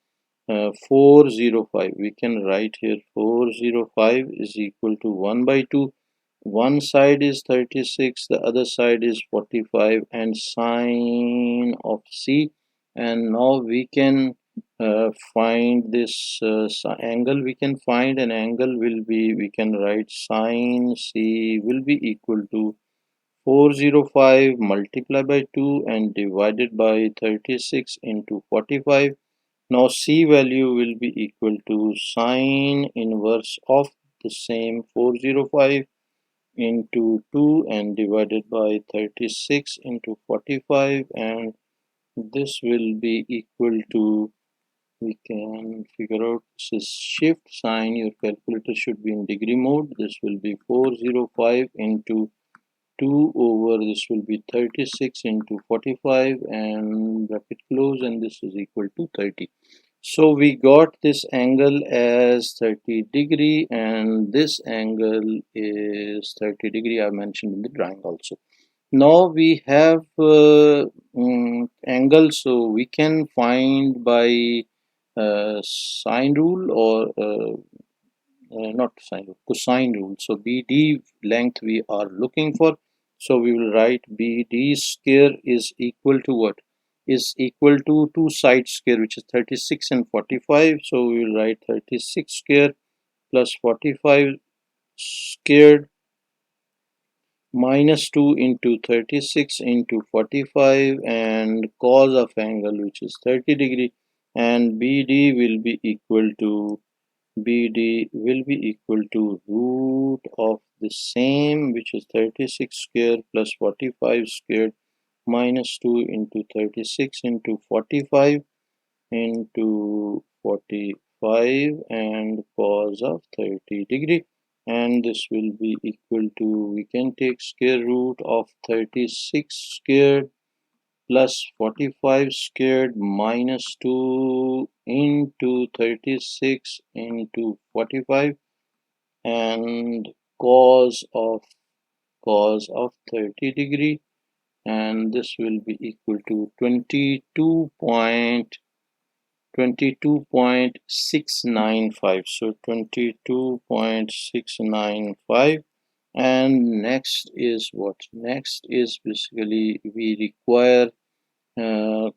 [SPEAKER 1] 405. We can write here 405 is equal to 1 by 2. One side is 36, the other side is 45, and sine of C. And now we can find this angle. We can find an angle will be, we can write sine C will be equal to 405 multiplied by 2 and divided by 36 into 45. Now C value will be equal to sine inverse of the same 405 into 2 and divided by 36 into 45, and this will be equal to, we can figure out, this is shift sign. Your calculator should be in degree mode. This will be 405 into 2 over, this will be 36 into 45 and bracket close, and this is equal to 30. So we got this angle as 30 degree, and this angle is 30 degree. I mentioned in the drawing also. Now we have angle, so we can find by sine rule or not sine rule, cosine rule. So BD length we are looking for. So we will write BD square is equal to what? Is equal to two sides square, which is 36 and 45. So we will write 36 square plus 45 squared minus 2 into 36 into 45, and cos of angle, which is 30 degree, and BD will be equal to root of the same, which is 36 square plus 45 squared minus 2 into 36 into 45 into 45 and cos of 30 degree, and this will be equal to, we can take square root of 36 squared plus 45 squared minus 2 into 36 into 45 and cos of 30 degree, and this will be equal to 22.695. So 22.695. And next is what? Next is basically we require uh,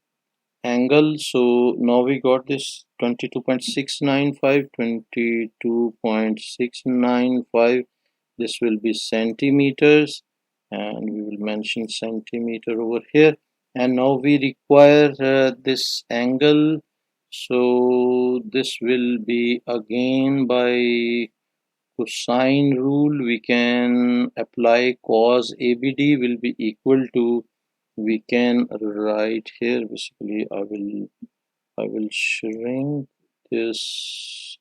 [SPEAKER 1] angle. So now we got this 22.695, 22.695. This will be centimeters, and we will mention centimeter over here. And now we require this angle. So this will be again by cosine rule. We can apply cos ABD will be equal to, we can write here, basically I will shrink this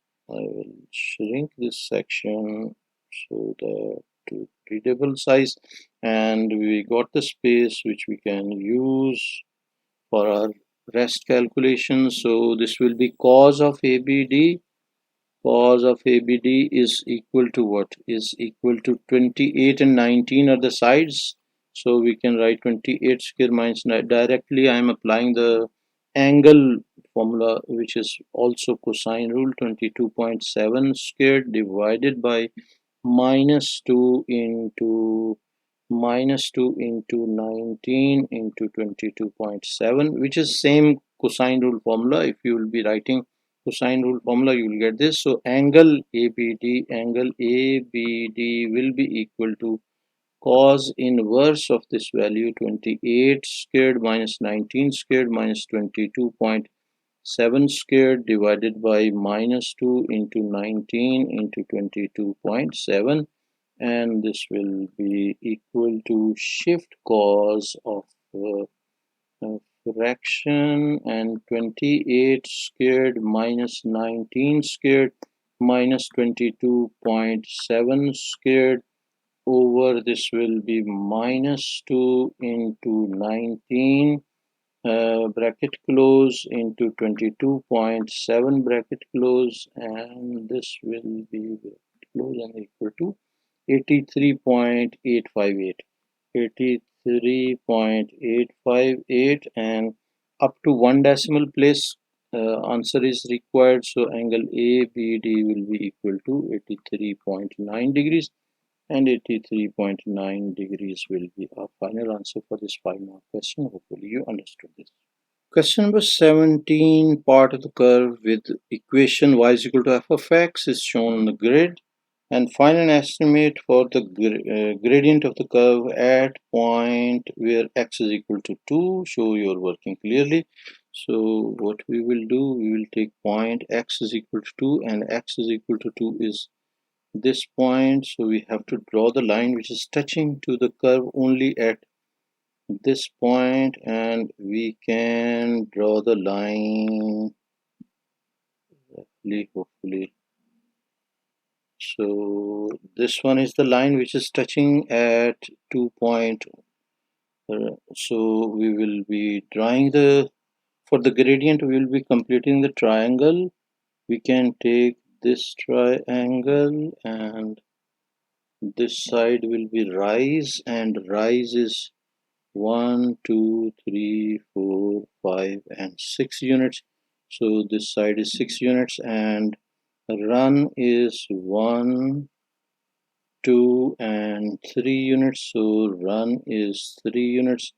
[SPEAKER 1] section so that to readable size, and we got the space which we can use for our rest calculation. So this will be cos of ABD. Cos of ABD is equal to what? Is equal to 28 and 19 are the sides. So we can write 28 square minus 9. Directly I am applying the angle formula, which is also cosine rule. 22.7 squared divided by minus 2 into 19 into 22.7, which is same cosine rule formula. If you will be writing cosine rule formula, you will get this. So angle ABD will be equal to cos inverse of this value, 28 squared minus 19 squared minus 22.7 squared divided by minus 2 into 19 into 22.7, and this will be equal to shift cos of fraction, and 28 squared minus 19 squared minus 22.7 squared over, this will be minus 2 into 19 bracket close into 22.7 bracket close, and this will be close and equal to 83.858. 83.858, and up to one decimal place answer is required. So angle ABD will be equal to 83.9 degrees, and 83.9 degrees will be our final answer for this 5-mark question. Hopefully you understood this. Question number 17, part of the curve with equation y is equal to f of x is shown on the grid, and find an estimate for the gradient of the curve at point where x is equal to 2. Show your working clearly. So what we will do, we will take point x is equal to 2 and x is equal to 2 is this point. So we have to draw the line which is touching to the curve only at this point, and we can draw the line hopefully. So this one is the line which is touching at 2 point. So we will be drawing the, for the gradient we will be completing the triangle. We can take this triangle and this side will be rise, and rise is 1, 2, 3, 4, 5 and 6 units. So this side is 6 units, and run is 1, 2 and 3 units. So run is 3 units.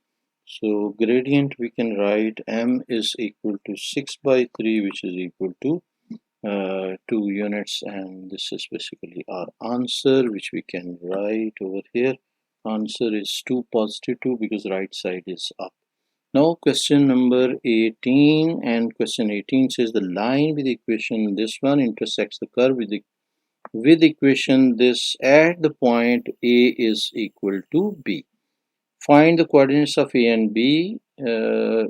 [SPEAKER 1] So gradient we can write m is equal to 6 by 3, which is equal to 2 units, and this is basically our answer, which we can write over here. Answer is 2 positive 2 because right side is up. Now question number 18, and question 18 says the line with equation this one intersects the curve with equation this at the point a is equal to b. Find the coordinates of A and B,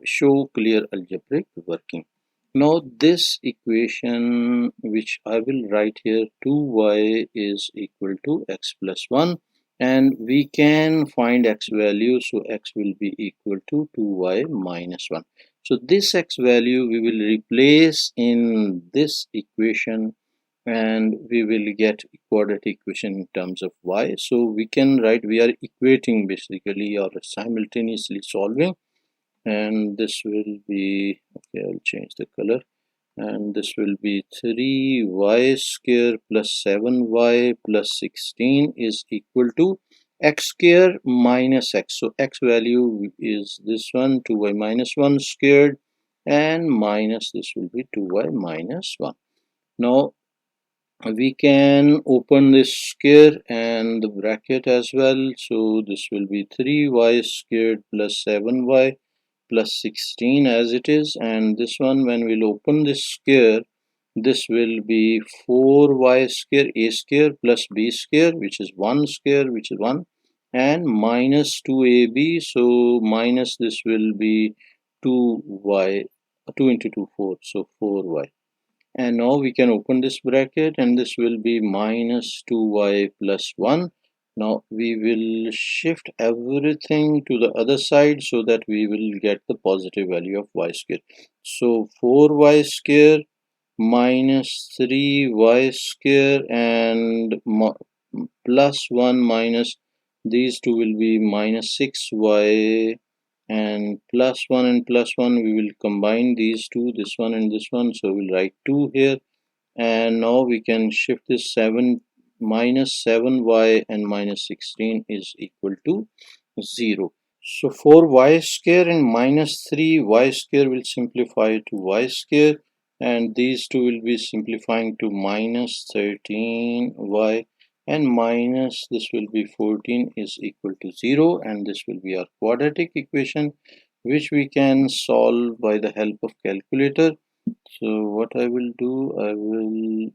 [SPEAKER 1] show clear algebraic working. Now this equation which I will write here, 2y is equal to x plus 1, and we can find x value, so x will be equal to 2y minus 1. So this x value we will replace in this equation and we will get quadratic equation in terms of y. So we can write, we are equating basically or simultaneously solving, and this will be, okay, I'll change the color, and this will be 3y square plus 7y plus 16 is equal to x square minus x. So x value is this one, 2y minus 1 squared, and minus this will be 2y minus 1. Now we can open this square and the bracket as well. So this will be 3y squared plus 7y plus 16 as it is, and this one when we'll open this square, this will be 4y square a square plus b square, which is 1 square, which is 1, and minus 2ab. So minus this will be 2y, 2 into 2 4, so 4y. And now we can open this bracket and this will be minus 2y plus 1. Now we will shift everything to the other side so that we will get the positive value of y square. So 4y square minus 3y square and plus 1 minus these two will be minus 6y, and plus 1 and plus 1 we will combine these two, this one and this one, so we'll write 2 here. And now we can shift this 7, minus 7y and minus 16 is equal to 0. So 4y square and minus 3y square will simplify to y square, and these two will be simplifying to minus 13y, and minus this will be 14 is equal to 0, and this will be our quadratic equation which we can solve by the help of calculator. So what I will do, I will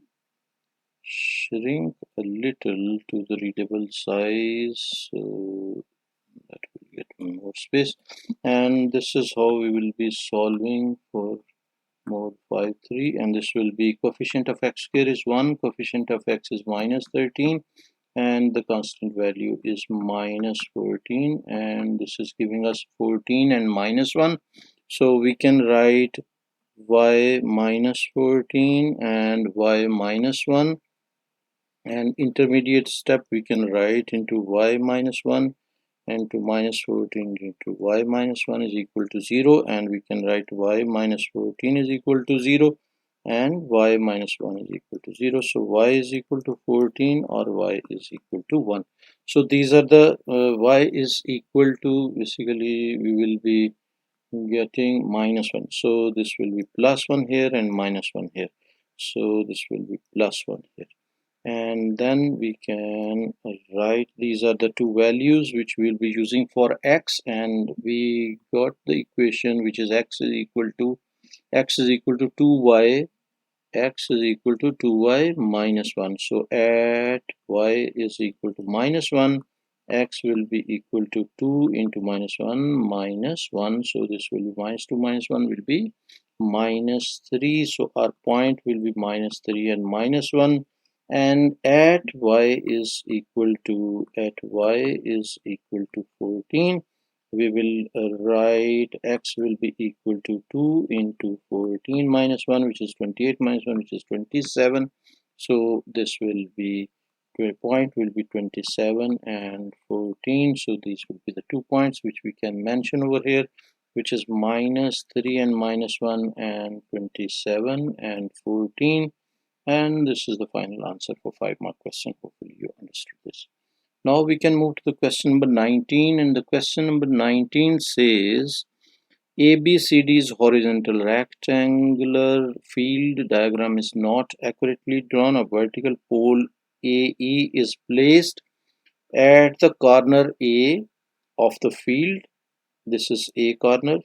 [SPEAKER 1] shrink a little to the readable size so that will get more space, and this is how we will be solving for mode 5.3, and this will be coefficient of x square is 1, coefficient of x is minus 13, and the constant value is minus 14, and this is giving us 14 and minus 1. So we can write y minus 14 and y minus 1, and intermediate step we can write into y minus 1 and to minus 14 into y minus 1 is equal to 0, and we can write y minus 14 is equal to 0 and y minus 1 is equal to 0. So y is equal to 14 or y is equal to 1. So these are the y is equal to, basically we will be getting minus 1, so this will be plus 1 here and minus 1 here, so this will be plus 1 here, and then we can write these are the two values which we'll be using for x, and we got the equation which is x is equal to x is equal to 2y, x is equal to 2y minus 1. So at y is equal to minus 1, x will be equal to 2 into minus 1 minus 1. So this will be minus 2 minus 1 will be minus 3. So our point will be minus 3 and minus 1. And at y is equal to 14, we will write x will be equal to 2 into 14 minus 1, which is 28 minus 1, which is 27. So this will be, point will be 27 and 14. So these will be the 2 points which we can mention over here, which is minus 3 and minus 1 and 27 and 14. And this is the final answer for 5-mark question. Hopefully you understood this. Now we can move to the question number 19, and the question number 19 says ABCD's horizontal rectangular field diagram is not accurately drawn. A vertical pole AE is placed at the corner A of the field. This is A corner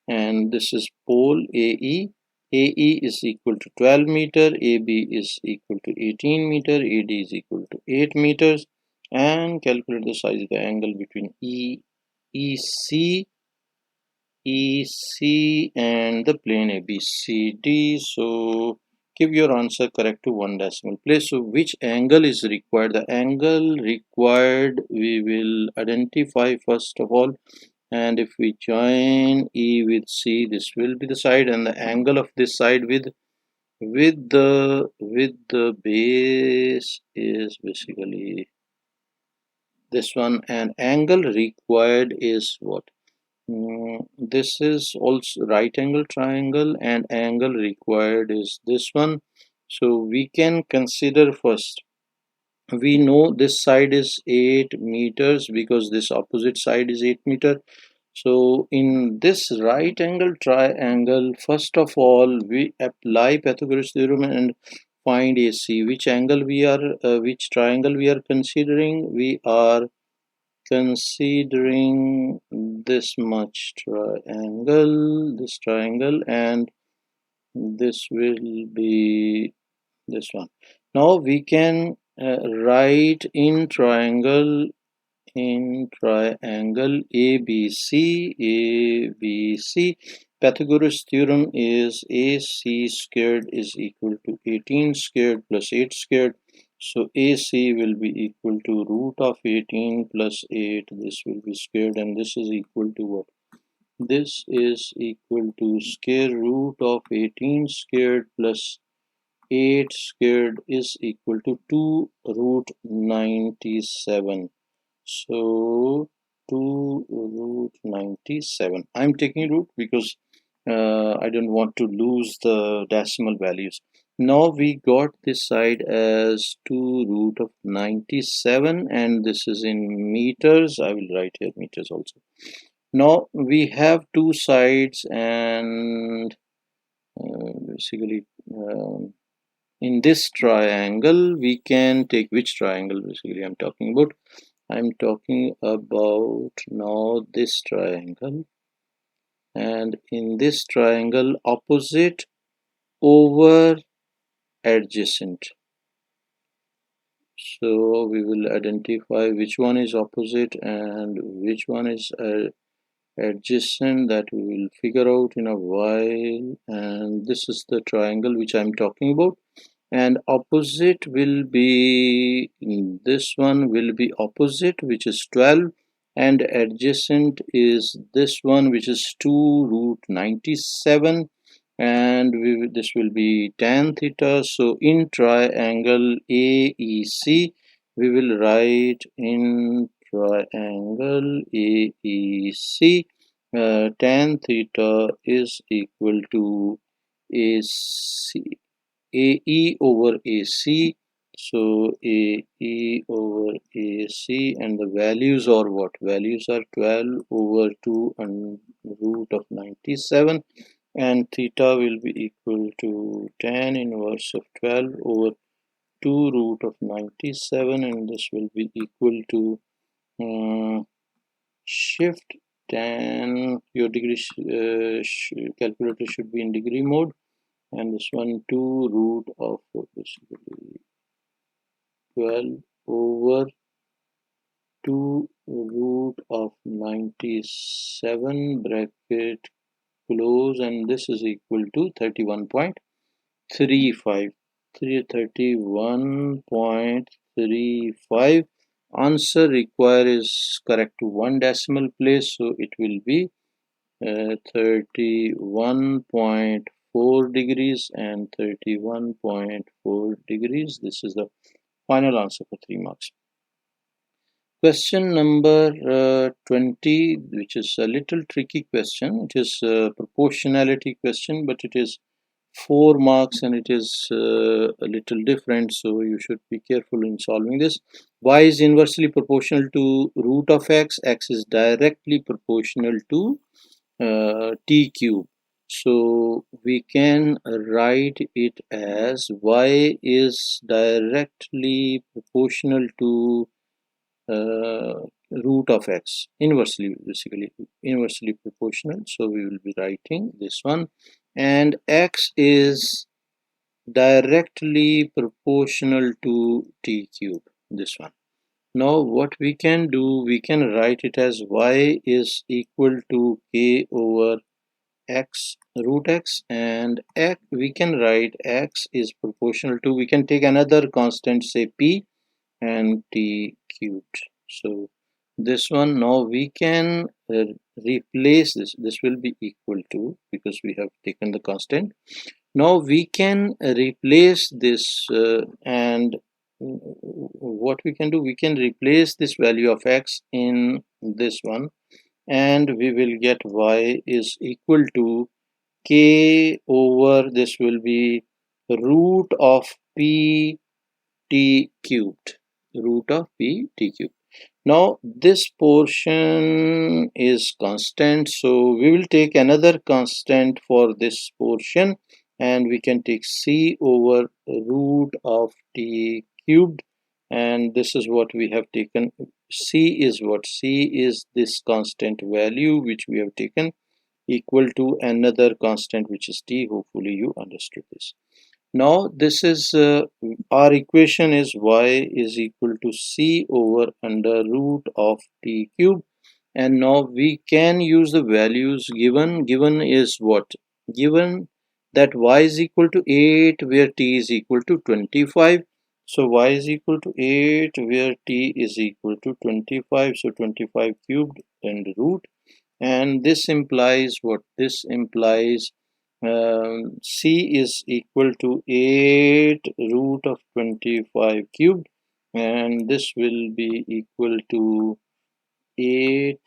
[SPEAKER 1] and this is pole AE. AE is equal to 12 meter, AB is equal to 18 meter, AD is equal to 8 meters, and calculate the size of the angle between EC and the plane ABCD. So give your answer correct to one decimal place. So which angle is required? The angle required we will identify first of all, and if we join E with C, this will be the side, and the angle of this side with the base is basically this one, and angle required is what? This is also right angle triangle, and angle required is this one. So we can consider first, we know this side is 8 meters because this opposite side is 8 meter. So in this right angle triangle, first of all we apply Pythagoras theorem and find AC. Which angle we are, which triangle we are considering? We are considering this much triangle, this triangle, and this will be this one. Now we can write in triangle ABC. Pythagoras theorem is AC squared is equal to 18 squared plus 8 squared. So AC will be equal to root of 18 plus 8. This will be squared, and this is equal to what? This is equal to square root of 18 squared plus 8 squared is equal to 2 root 97. So 2 root 97. I'm taking root because I don't want to lose the decimal values. Now we got this side as 2 root of 97, and this is in meters. I will write here meters also. Now we have two sides, and basically in this triangle we can take which triangle basically I'm talking about. I'm talking about now this triangle, and in this triangle opposite over adjacent. So we will identify which one is opposite and which one is adjacent. That we will figure out in a while. And this is the triangle which I'm talking about, and opposite will be, this one will be opposite, which is 12, and adjacent is this one, which is 2 root 97, and this will be tan theta. So in triangle AEC we will write in triangle AEC tan theta is equal to AE over AC. So AE over AC, and the values are what? Values are 12 over 2 and root of 97, and theta will be equal to tan inverse of 12 over 2 root of 97, and this will be equal to shift 10, your degree calculator should be in degree mode, and this one 2 root of basically 12 over 2 root of 97 bracket close, and this is equal to 31.35. 31.35. Answer required is correct to one decimal place, so it will be 31.4 degrees and 31.4 degrees. This is the final answer for 3 marks. Question number 20, which is a little tricky question. It is a proportionality question, but it is 4 marks and it is a little different, so you should be careful in solving this. Y is inversely proportional to root of x. X is directly proportional to t cube. So we can write it as y is directly proportional to root of x, inversely, basically inversely proportional. So we will be writing this one, and x is directly proportional to t cube, this one. Now what we can do, we can write it as y is equal to k over x root x, and x, we can write x is proportional to, we can take another constant, say p, and t cubed. So this one, now we can replace this will be equal to, because we have taken the constant. Now we can replace this and what we can do, we can replace this value of x in this one, and we will get y is equal to k over, this will be root of p t cubed, root of p t cubed. Now this portion is constant, so we will take another constant for this portion, and we can take c over root of t cubed, and this is what we have taken. C is what? C is this constant value which we have taken, equal to another constant which is t. Hopefully you understood this. Now this is our equation is y is equal to c over under root of t cube, and now we can use the values given. Given is what? Given that y is equal to 8 where t is equal to 25. So y is equal to 8 where t is equal to 25. So 25 cubed and root, and this implies what? This implies c is equal to 8 root of 25 cubed, and this will be equal to 8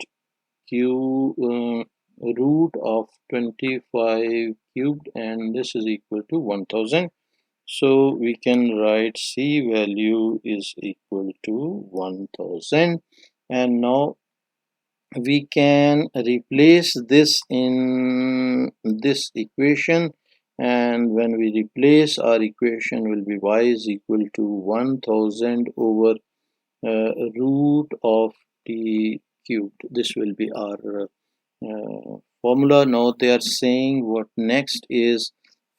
[SPEAKER 1] root of 25 cubed, and this is equal to 1000. So we can write c value is equal to 1000, and now we can replace this in this equation, and when we replace, our equation will be y is equal to 1000 over root of t cubed. This will be our formula. Now they are saying what next is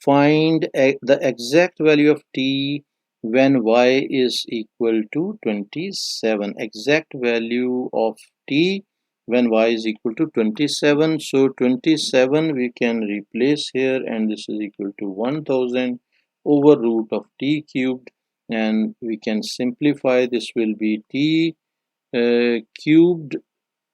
[SPEAKER 1] find the exact value of t when y is equal to 27. Exact value of t when y is equal to 27. So 27 we can replace here, and this is equal to 1000 over root of t cubed, and we can simplify. This will be t cubed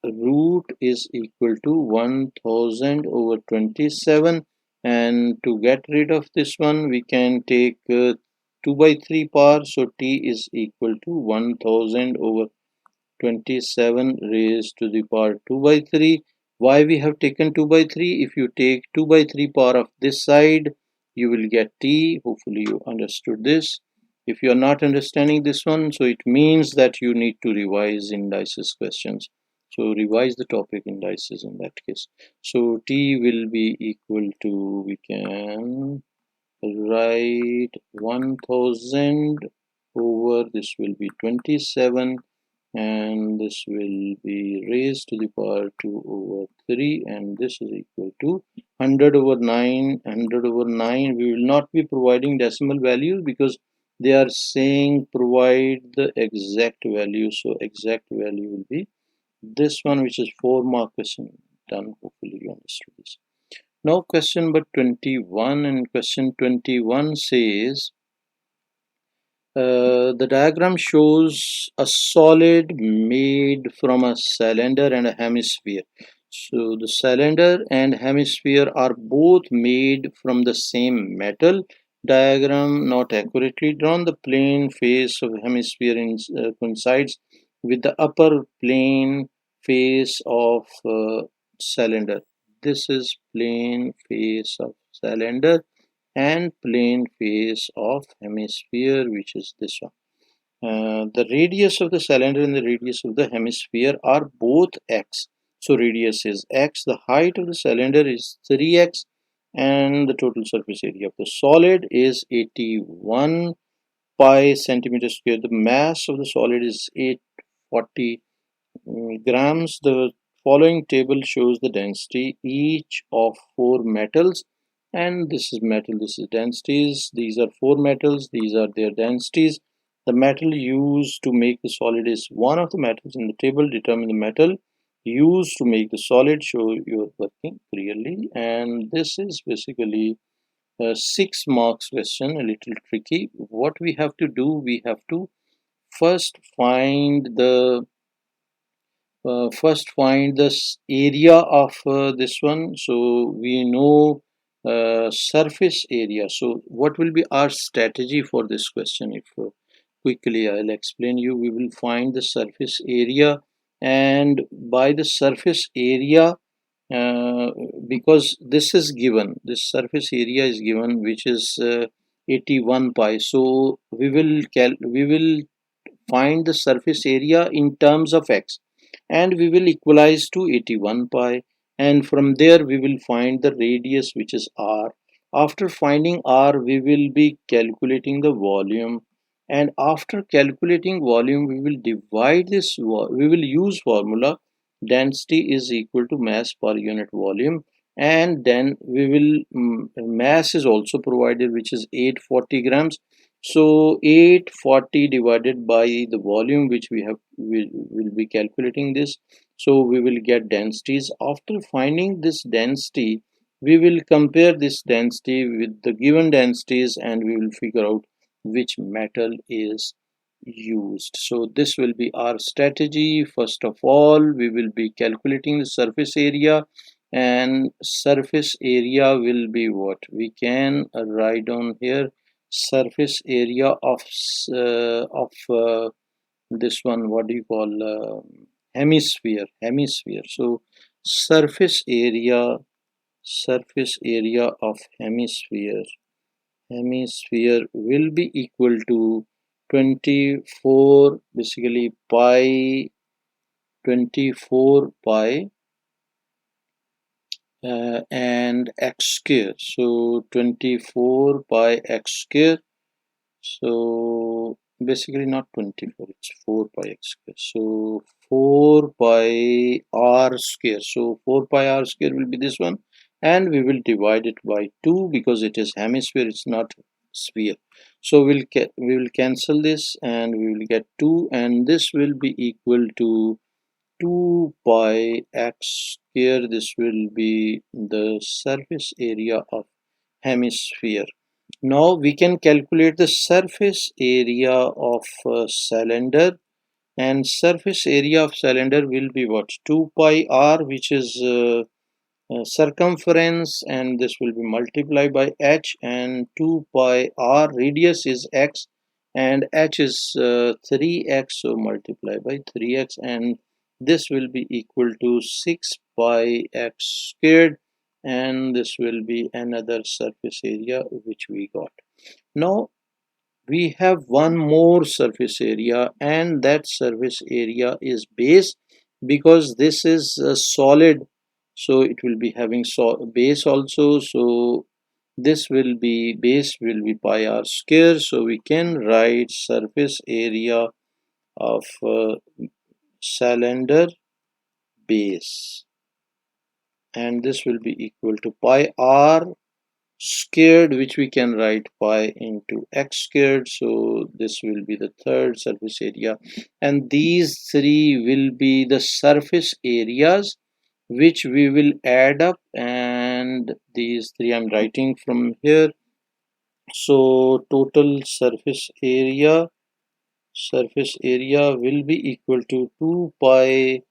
[SPEAKER 1] root is equal to 1000 over 27, and to get rid of this one we can take 2 by 3 power, so t is equal to 1000 over 27 raised to the power 2 by 3. Why we have taken 2 by 3? If you take 2 by 3 power of this side, you will get t. Hopefully you understood this. If you are not understanding this one, so it means that you need to revise indices questions. So revise the topic indices in that case. So t will be equal to, we can write 1000 over, this will be 27, and this will be raised to the power 2 over 3, and this is equal to 100 over 9. 100 over 9, we will not be providing decimal values because they are saying provide the exact value. So exact value will be this one, which is 4-mark question. Done. Hopefully you understood this. Now question number 21, and question 21 says the diagram shows a solid made from a cylinder and a hemisphere. So the cylinder and hemisphere are both made from the same metal. Diagram not accurately drawn. The plane face of hemisphere coincides with the upper plane face of cylinder. This is plane face of cylinder and plane face of hemisphere, which is this one. The radius of the cylinder and the radius of the hemisphere are both x. So radius is x, the height of the cylinder is 3x, and the total surface area of the solid is 81 pi centimeter square. The mass of the solid is 840 grams. The following table shows the density each of 4 metals, and this is metal, this is densities. These are 4 metals, these are their densities. The metal used to make the solid is one of the metals in the table. Determine the metal used to make the solid. Show your working clearly. And this is basically a 6 marks question, a little tricky. What we have to do, we have to first find the first find this area of this one. So we know surface area. So what will be our strategy for this question? If quickly I'll explain you. We will find the surface area, and by the surface area, uh, because this is given, this surface area is given, which is 81 pi. So we will find the surface area in terms of x, and we will equalize to 81 pi, and from there we will find the radius, which is r. After finding r, we will be calculating the volume, and after calculating volume, we will divide this, we will use formula density is equal to mass per unit volume, and then we will mass is also provided, which is 840 grams. So 840 divided by the volume, which we have, we will be calculating this. So we will get densities. After finding this density, we will compare this density with the given densities, and we will figure out which metal is used. So this will be our strategy. First of all, we will be calculating the surface area, and surface area will be what we can write down here. Surface area of this one, what do you call, hemisphere. So surface area of hemisphere will be equal to 24, basically pi, 24 pi and x square. So 24 pi x square. So basically not 24, it's 4 pi x square. So 4 pi r square. So 4 pi r square will be this one, and we will divide it by 2 because it is hemisphere, it's not sphere. So we will cancel this, and we will get 2, and this will be equal to 2 pi x square. This will be the surface area of hemisphere. Now we can calculate the surface area of cylinder, and surface area of cylinder will be what? 2 pi r, which is circumference, and this will be multiplied by h, and 2 pi r, radius is x, and h is 3x, so multiply by 3x, and this will be equal to 6 pi x squared, and this will be another surface area which we got. Now we have one more surface area, and that surface area is base, because this is a solid, so it will be having base also. So this will be, base will be pi r square. So we can write surface area of cylinder base, and this will be equal to pi r squared, which we can write pi into x squared. So this will be the third surface area, and these three will be the surface areas which we will add up, and these three I'm writing from here. So total surface area will be equal to 2 pi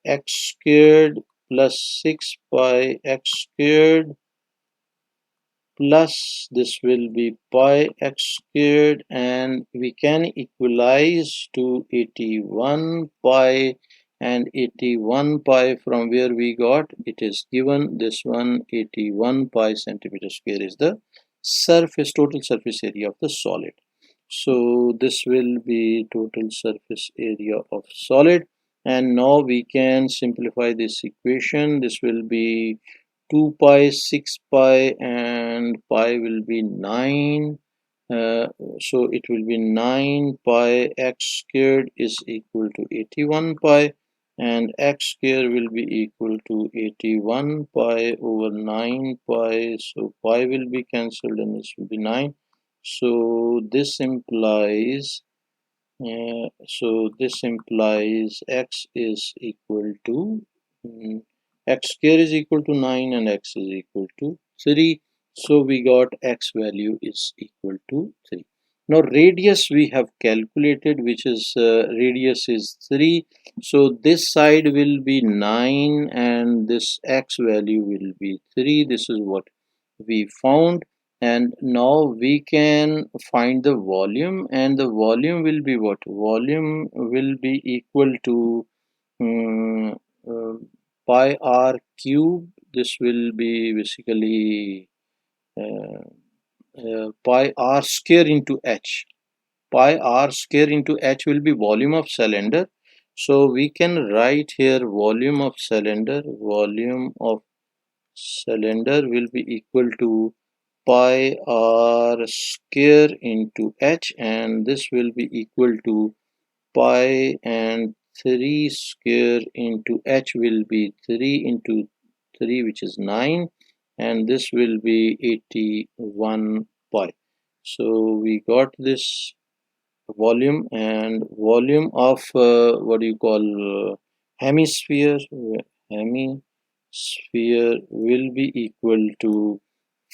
[SPEAKER 1] x squared plus 6 pi x squared, plus this will be pi x squared, and we can equalize to 81 pi, and 81 pi from where we got it is given this one. 81 pi centimeter square is the total surface area of the solid. So this will be total surface area of solid, and now we can simplify this equation. This will be 2 pi, 6 pi, and pi will be 9. uh, so it will be 9 pi x squared is equal to 81 pi, and x squared will be equal to 81 pi over 9 pi. So pi will be cancelled and this will be 9. So this implies x is equal to x square is equal to 9 and x is equal to 3. So we got x value is equal to 3. Now radius we have calculated, which is radius is 3. So this side will be 9 and this x value will be 3. This is what we found, and now we can find the volume, and the volume will be what? Volume will be equal to um, uh, pi r cube. This will be basically pi r square into h. Pi r square into h will be volume of cylinder. So we can write here volume of cylinder. Volume of cylinder will be equal to pi r square into h, and this will be equal to pi and 3 square into h will be 3 into 3, which is 9, and this will be 81 pi. So we got this volume, and volume of what do you call hemisphere hemisphere will be equal to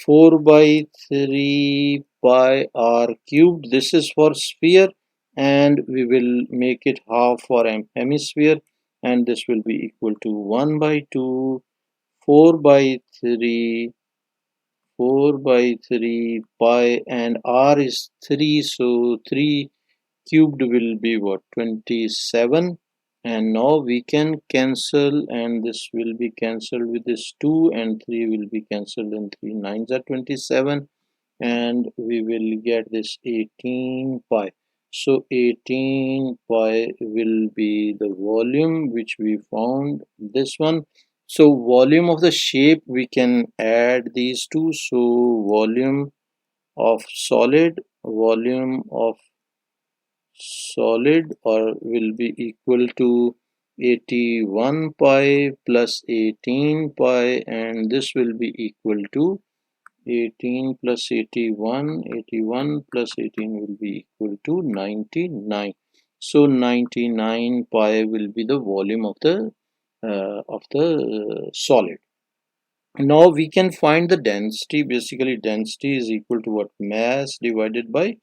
[SPEAKER 1] 4 by 3 pi r cubed. This is for sphere, and we will make it half for hemisphere, and this will be equal to 1 by 2 4 by 3 4 by 3 pi, and r is 3, so 3 cubed will be what? 27. And now we can cancel, and this will be cancelled with this 2, and 3 will be cancelled, and 3 nines are 27, and we will get this 18 pi. So 18 pi will be the volume which we found, this one. So volume of the shape, we can add these two. So volume of solid or will be equal to 81 pi plus 18 pi, and this will be equal to 18 plus 81. 81 plus 18 will be equal to 99. So 99 pi will be the volume of the solid. Now we can find the density. Basically density is equal to what? Mass divided by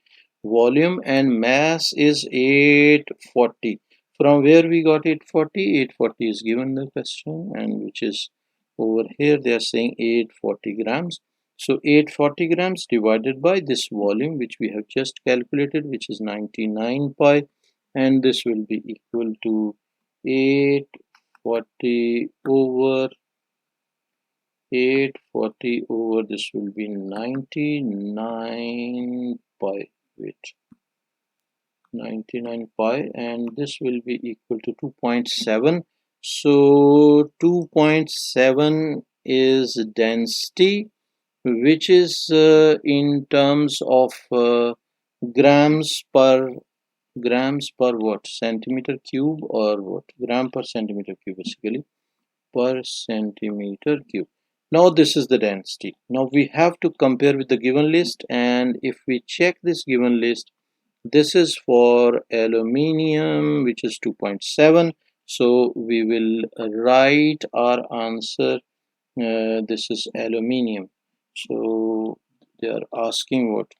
[SPEAKER 1] volume, and mass is 840. From where we got 840? 840 is given in the question, and which is over here they are saying 840 grams. So 840 grams divided by this volume which we have just calculated, which is 99 pi, and this will be equal to 840 over 840 over this will be 99 pi. Wait, 99 pi, and this will be equal to 2.7. So 2.7 is density, which is in terms of grams per grams per what? Centimeter cube or what? Gram per centimeter cube basically. Per centimeter cube. Now this is the density. Now we have to compare with the given list, and if we check this given list, this is for aluminium, which is 2.7. So we will write our answer. This is aluminium. So they are asking what?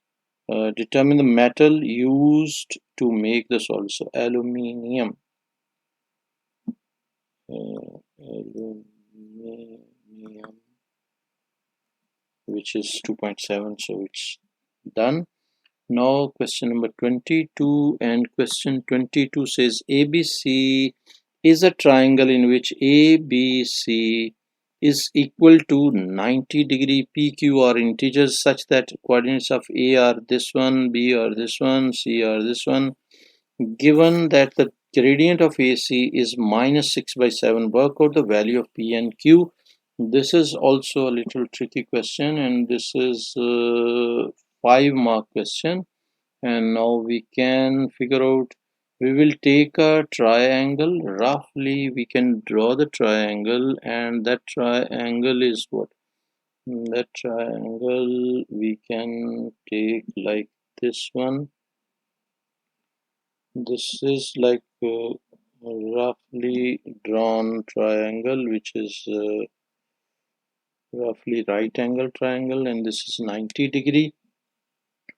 [SPEAKER 1] Determine the metal used to make the solid. So aluminium. Aluminium, which is 2.7. So it's done. Now question number 22, and question 22 says ABC is a triangle in which ABC is equal to 90 degree. PQ are integers such that coordinates of A are this one, B are this one, C are this one. Given that the gradient of AC is minus 6 by 7, work out the value of P and Q. This is also a little tricky question, and this is 5-mark question. And now we can figure out, we will take a triangle. Roughly we can draw the triangle, and that triangle is what? That triangle we can take like this one. This is like a roughly drawn triangle, which is roughly right angle triangle, and this is 90 degree.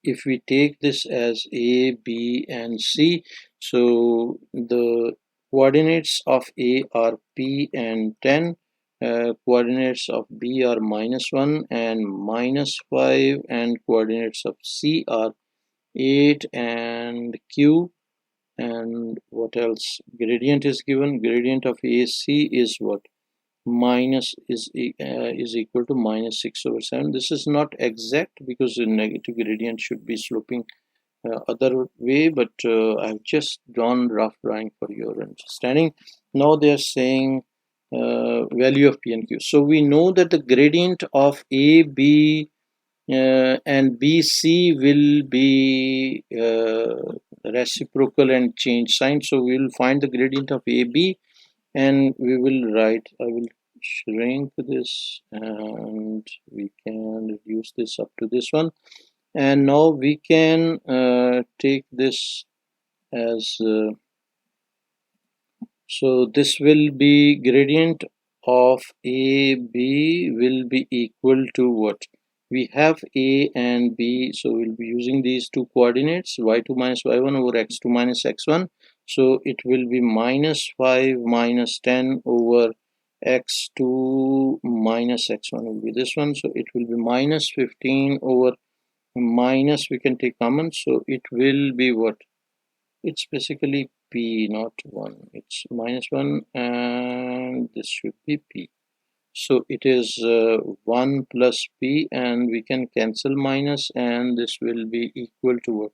[SPEAKER 1] If we take this as A, B, and C, so the coordinates of A are P and 10, coordinates of B are -1 and -5, and coordinates of C are 8 and Q. And what else? Gradient is given. Gradient of AC is what? Is equal to -6/7. This is not exact because the negative gradient should be sloping other way, but I've just drawn rough drawing for your understanding. Now they are saying value of P and Q. So we know that the gradient of AB and BC will be reciprocal and change sign. So we will find the gradient of AB, and we will write, I will shrink this, and we can reduce this up to this one. And now we can take this as so this will be gradient of AB will be equal to what? We have A and B, so we'll be using these two coordinates, y2 minus y1 over x2 minus x1. So it will be -5 minus 10 over x2 minus x1 will be this one. So it will be -15 over minus, we can take common, so it will be what? It's basically P, not 1. It's -1, and this should be P. So it is 1 plus P, and we can cancel minus, and this will be equal to what?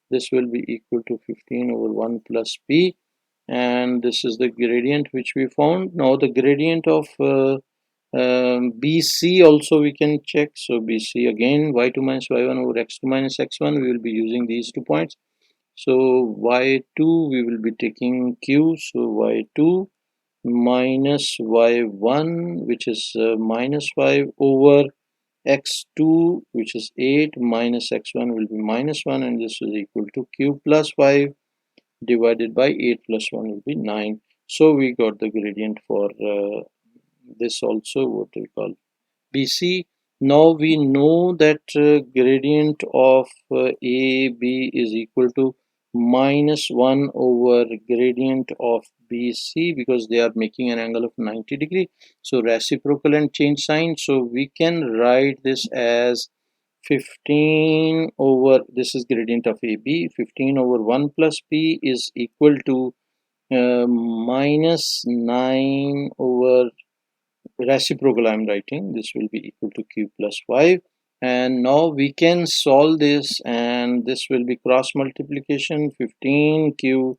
[SPEAKER 1] This will be equal to 15 over 1 plus P, and this is the gradient which we found. Now the gradient of BC also we can check. So BC again, y2 minus y1 over x2 minus x1, we will be using these 2 points. So y2 we will be taking Q, so y2 minus y1, which is -5 over x2, which is 8, minus x1 will be -1, and this is equal to Q plus 5 divided by 8 plus 1 will be 9. So we got the gradient for this also, what we call BC. Now we know that gradient of AB is equal to -1 over gradient of BC, because they are making an angle of 90 degree. So reciprocal and change sign. So we can write this as 15 over, this is gradient of AB, 15 over 1 plus P is equal to -9 over reciprocal I'm writing, this will be equal to Q plus 5. And now we can solve this, and this will be cross multiplication. 15Q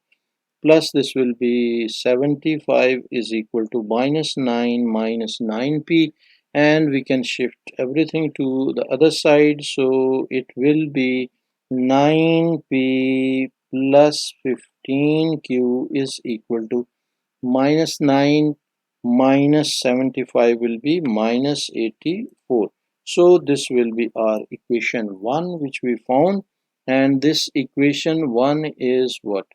[SPEAKER 1] plus this will be 75 is equal to -9 minus 9P, and we can shift everything to the other side, so it will be 9P plus 15q is equal to minus 9 minus 75 will be minus 84. So this will be our equation 1 which we found, and this equation 1 is what?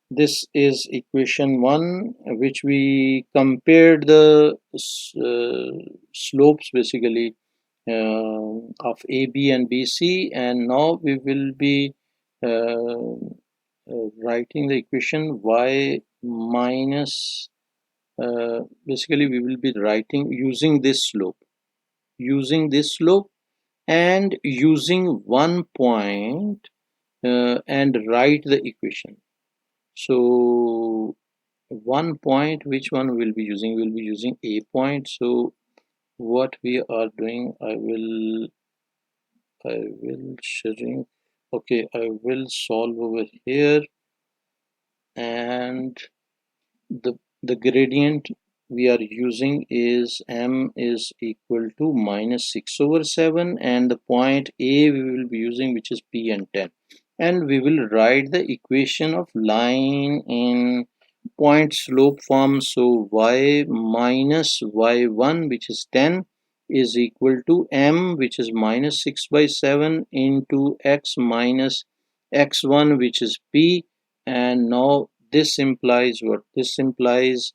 [SPEAKER 1] This is equation 1 which we compared the slopes basically of AB and BC, and now we will be writing the equation y minus basically we will be writing using this slope and using 1 point and write the equation. So 1 point, which one we'll be using? We'll be using a point. So what we are doing, I will shrink. Okay, I will solve over here, and the gradient we are using is m is equal to minus 6 over 7, and the point A we will be using, which is p and 10, and we will write the equation of line in point slope form. So y minus y1, which is 10, is equal to m, which is minus 6 by 7, into x minus x1, which is p. And now this implies what? This implies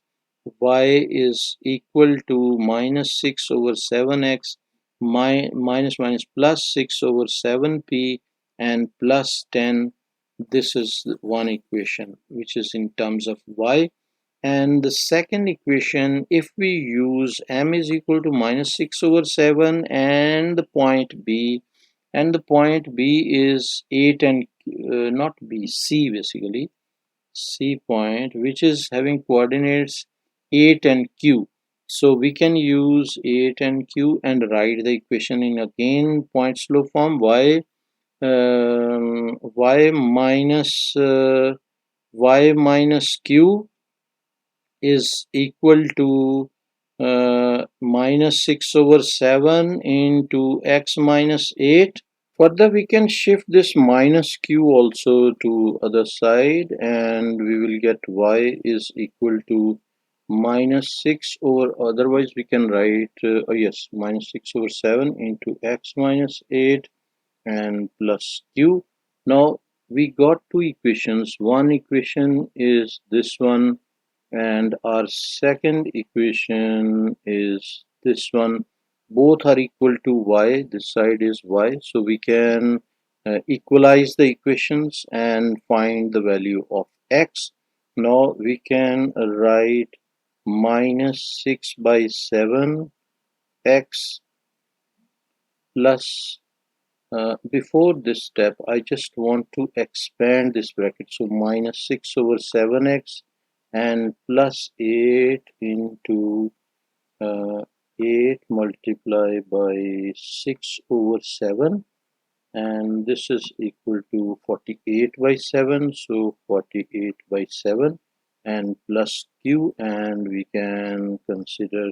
[SPEAKER 1] y is equal to minus 6 over 7x minus minus plus 6 over 7p and plus 10. This is one equation which is in terms of y. And the second equation, if we use m is equal to minus 6 over 7 and the point b, and the point b is 8 and not b, c basically, C point, which is having coordinates 8 and q. So we can use 8 and q and write the equation in again point slope form. Y minus q is equal to minus 6 over 7 into x minus 8. Further, we can shift this minus q also to other side, and we will get y is equal to minus 6 over, otherwise we can write yes, minus 6 over 7 into x minus 8 and plus q. Now we got two equations. One equation is this one, and our second equation is this one. Both are equal to y. This side is y, so we can equalize the equations and find the value of x. Now we can write minus 6 by 7 x plus before this step I just want to expand this bracket, so minus 6 over 7x and plus 8 into 8 multiplied by 6 over 7, and this is equal to 48 by 7, so 48 by 7 and plus q, and we can consider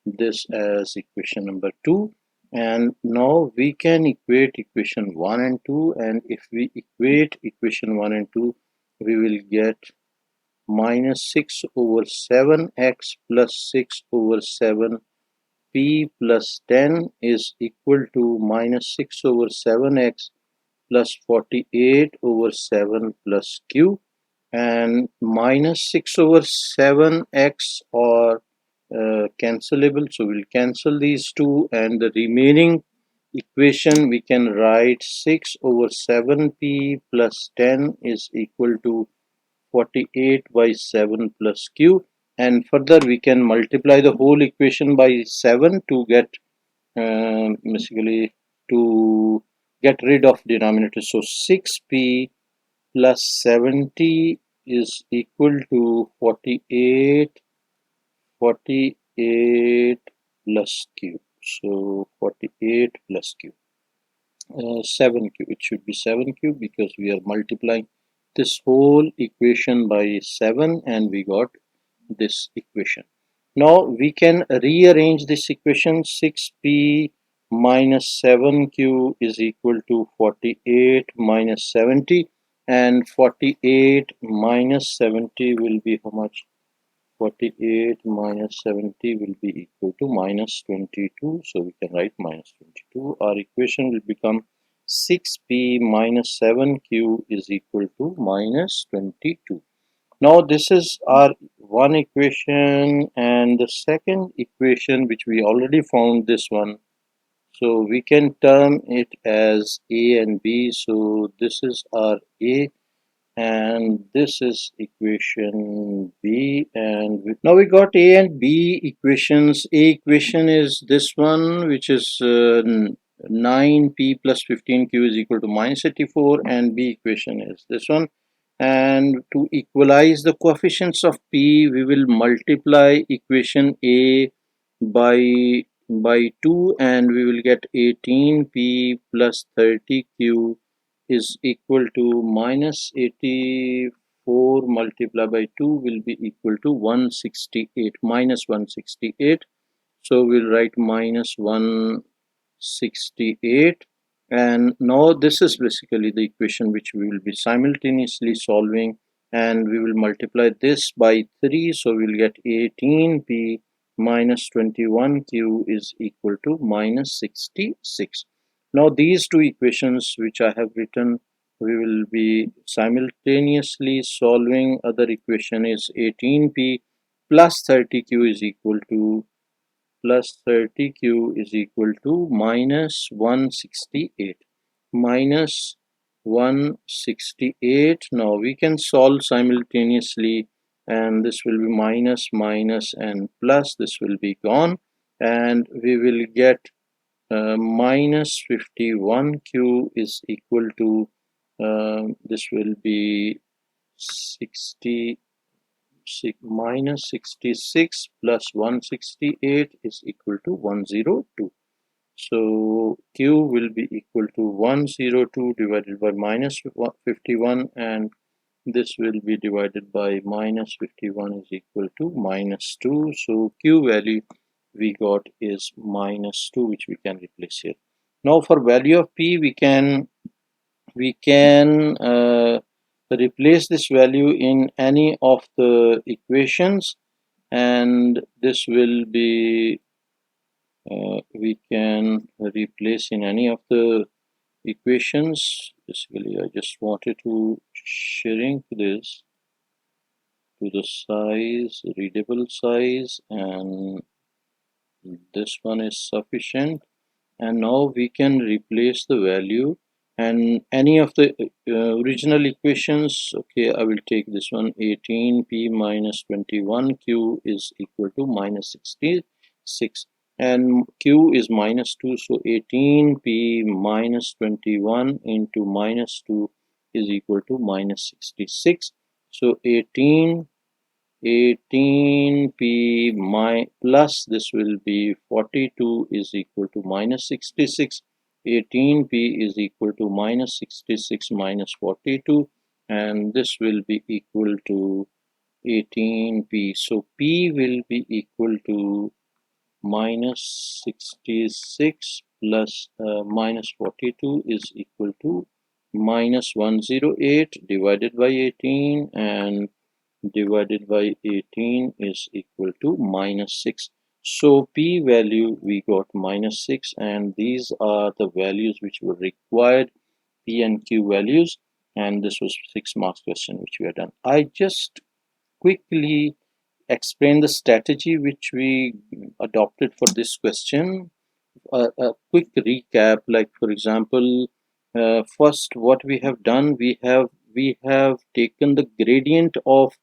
[SPEAKER 1] this as equation number 2. And now we can equate equation 1 and 2, and if we equate equation 1 and 2, we will get minus 6 over 7x plus 6 over 7 p plus 10 is equal to minus 6 over 7x plus 48 over 7 plus q, and minus 6 over 7x are cancelable, so we'll cancel these two, and the remaining equation we can write 6 over 7p plus 10 is equal to 48 by 7 plus q, and further we can multiply the whole equation by 7 to get basically to get rid of denominator. So 6p plus 70 is equal to 48 plus q. So 48 plus q, 7q. It should be 7q because we are multiplying this whole equation by 7 and we got this equation. Now we can rearrange this equation. 6p minus 7q is equal to 48 minus 70. and 48 minus 70 will be how much? 48 minus 70 will be equal to minus 22. So we can write minus 22. Our equation will become 6p minus 7q is equal to minus 22. Now this is our one equation, and the second equation which we already found this one. So we can term it as a and b. So this is our a and this is equation B, and now we got A and B equations. A equation is this one, which is 9p plus 15q is equal to minus 84, and B equation is this one. And to equalize the coefficients of p, we will multiply equation A by 2, and we will get 18p plus 30q is equal to minus 84 multiplied by 2 will be equal to 168, minus 168. So we'll write minus 168, and now this is basically the equation which we will be simultaneously solving, and we will multiply this by 3, so we'll get 18p minus 21q is equal to minus 66. Now these two equations which I have written, we will be simultaneously solving. Other equation is 18p plus 30q is equal to plus 30q is equal to minus 168, minus 168. Now we can solve simultaneously, and this will be minus minus and plus, this will be gone, and we will get minus 51q is equal to this will be 60 minus 66 plus 168 is equal to 102. So q will be equal to 102 divided by minus 51, and this will be divided by minus 51 is equal to minus 2. So q value we got is minus 2, which we can replace here. Now for value of p, we can replace this value in any of the equations, and this will be we can replace in any of the equations. Basically I just wanted to shrink this to the size, readable size, and this one is sufficient. And now we can replace the value and any of the original equations. Okay, I will take this one. 18p minus 21q is equal to minus 66, and q is minus 2, so 18p minus 21 into minus 2 is equal to minus 66. So 18p plus this will be 42 is equal to minus 66. 18p is equal to minus 66 minus 42, and this will be equal to 18p. So p will be equal to minus 66 plus minus 42 is equal to minus 108 divided by 18, and divided by 18 is equal to minus 6. So p value we got minus 6, and these are the values which were required, p and q values, and this was 6 marks question which we have done. I just quickly explain the strategy which we adopted for this question. A quick recap, like for example, first what we have done, we have taken the gradient of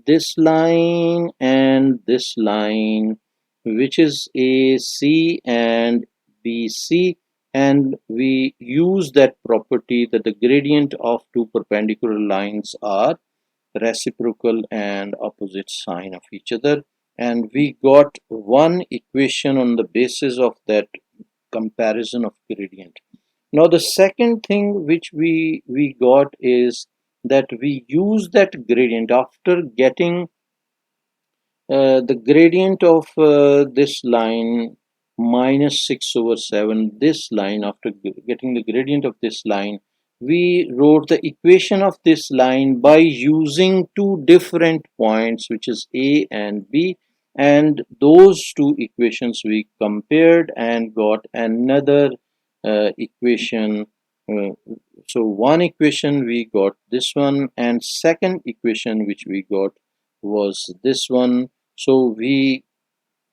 [SPEAKER 1] this line and this line, which is AC and BC, and we use that property that the gradient of two perpendicular lines are reciprocal and opposite sign of each other, and we got one equation on the basis of that comparison of gradient. Now the second thing which we got is that we use that gradient after getting the gradient of this line minus 6 over 7, this line, after getting the gradient of this line, we wrote the equation of this line by using two different points, which is A and B, and those two equations we compared and got another equation. uh, so one equation we got this one, and second equation which we got was this one. So we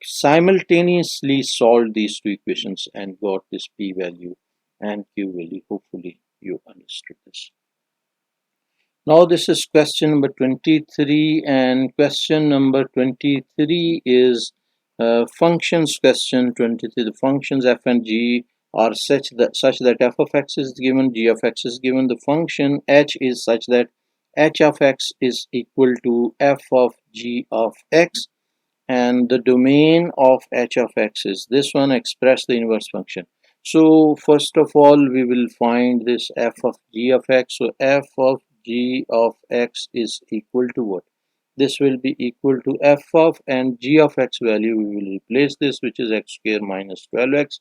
[SPEAKER 1] simultaneously solved these two equations and got this p value and q value. Hopefully you understood this. Now this is question number 23, and question number 23 is functions question 23. The functions f and g are such that f of x is given, g of x is given. The function h is such that h of x is equal to f of g of x, and the domain of h of x is this one. Express the inverse function. So first of all we will find this f of g of x. So f of g of x is equal to what? This will be equal to f of, and g of x value we will replace this, which is x square minus 12x.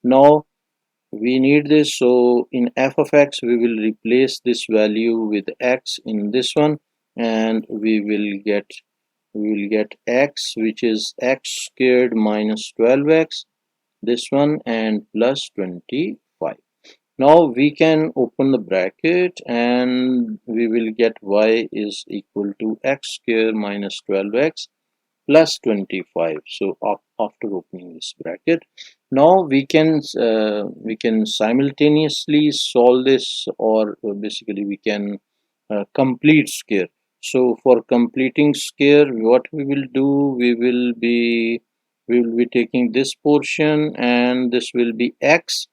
[SPEAKER 1] Now we need this, so in f of x we will replace this value with x in this one, and we will get x, which is x squared minus 12x, this one, and plus 25. Now we can open the bracket and we will get y is equal to x squared minus 12x plus 25. So after opening this bracket, now we can simultaneously solve this, or basically we can complete square. So for completing square, what we will do, we will be taking this portion, and this will be x,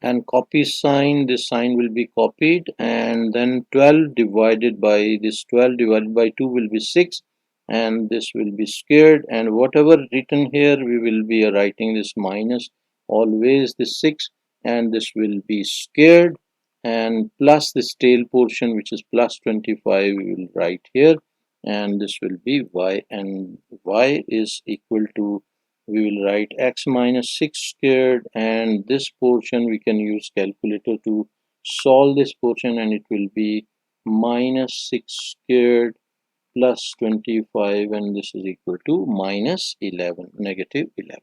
[SPEAKER 1] and copy sign, this sign will be copied, and then 12 divided by this 12 divided by 2 will be 6, and this will be squared, and whatever written here we will be writing this minus always this 6, and this will be squared, and plus this tail portion, which is plus 25, we will write here, and this will be y, and y is equal to, we will write x minus 6 squared, and this portion we can use calculator to solve this portion, and it will be minus 6 squared plus 25, and this is equal to minus 11, negative 11.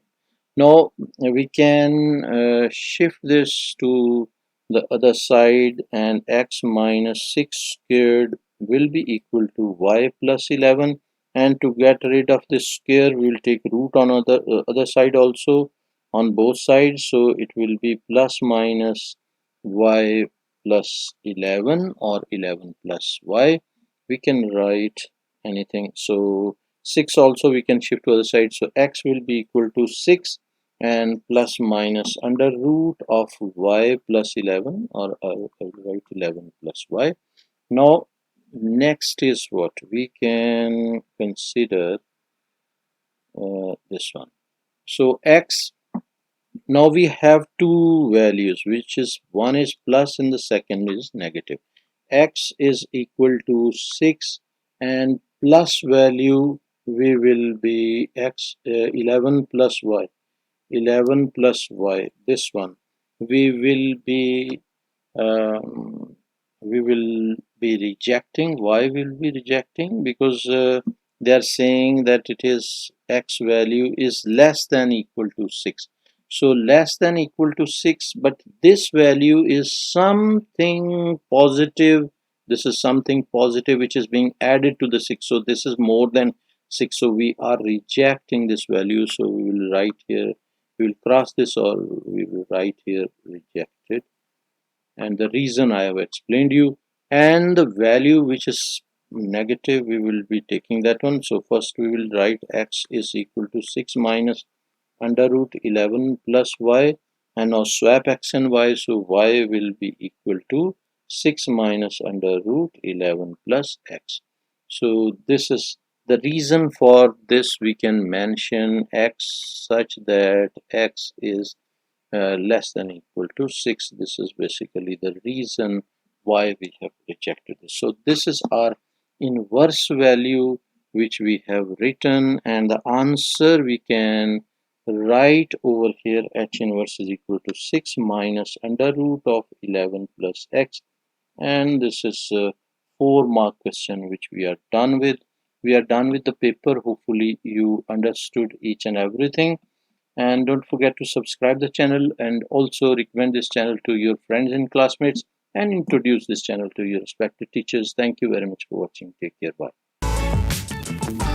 [SPEAKER 1] Now we can shift this to the other side, and x minus 6 squared will be equal to y plus 11, and to get rid of this square we will take root on other side also, on both sides, so it will be plus minus y plus 11 or 11 plus y. We can write anything, so 6 also we can shift to other side, so x will be equal to 6 and plus minus under root of y plus 11, or I'll write 11 plus y. Now next is what we can consider, this one. So x, now we have two values, which is one is plus and the second is negative. X is equal to 6, and plus value we will be x 11 plus y, 11 plus y, this one we will be um, we will be rejecting. Why will be rejecting? Because they are saying that it is x value is less than equal to 6. So less than equal to 6, but this value is something positive. This is something positive which is being added to the 6. So this is more than 6. So we are rejecting this value. So we will write here, we will cross this, or we will write here rejected, and the reason I have explained you. And the value which is negative, we will be taking that one. So first we will write x is equal to 6 minus under root 11 plus y, and now swap x and y, so y will be equal to 6 minus under root 11 plus x. So this is the reason for this. We can mention x such that x is less than equal to 6. This is basically the reason why we have rejected this. So this is our inverse value which we have written, and the answer we can Right over here, h inverse is equal to 6 minus under root of 11 plus x. And this is a 4-mark question which we are done with. We are done with the paper. Hopefully you understood each and everything. And don't forget to subscribe the channel and also recommend this channel to your friends and classmates and introduce this channel to your respected teachers. Thank you very much for watching. Take care. Bye.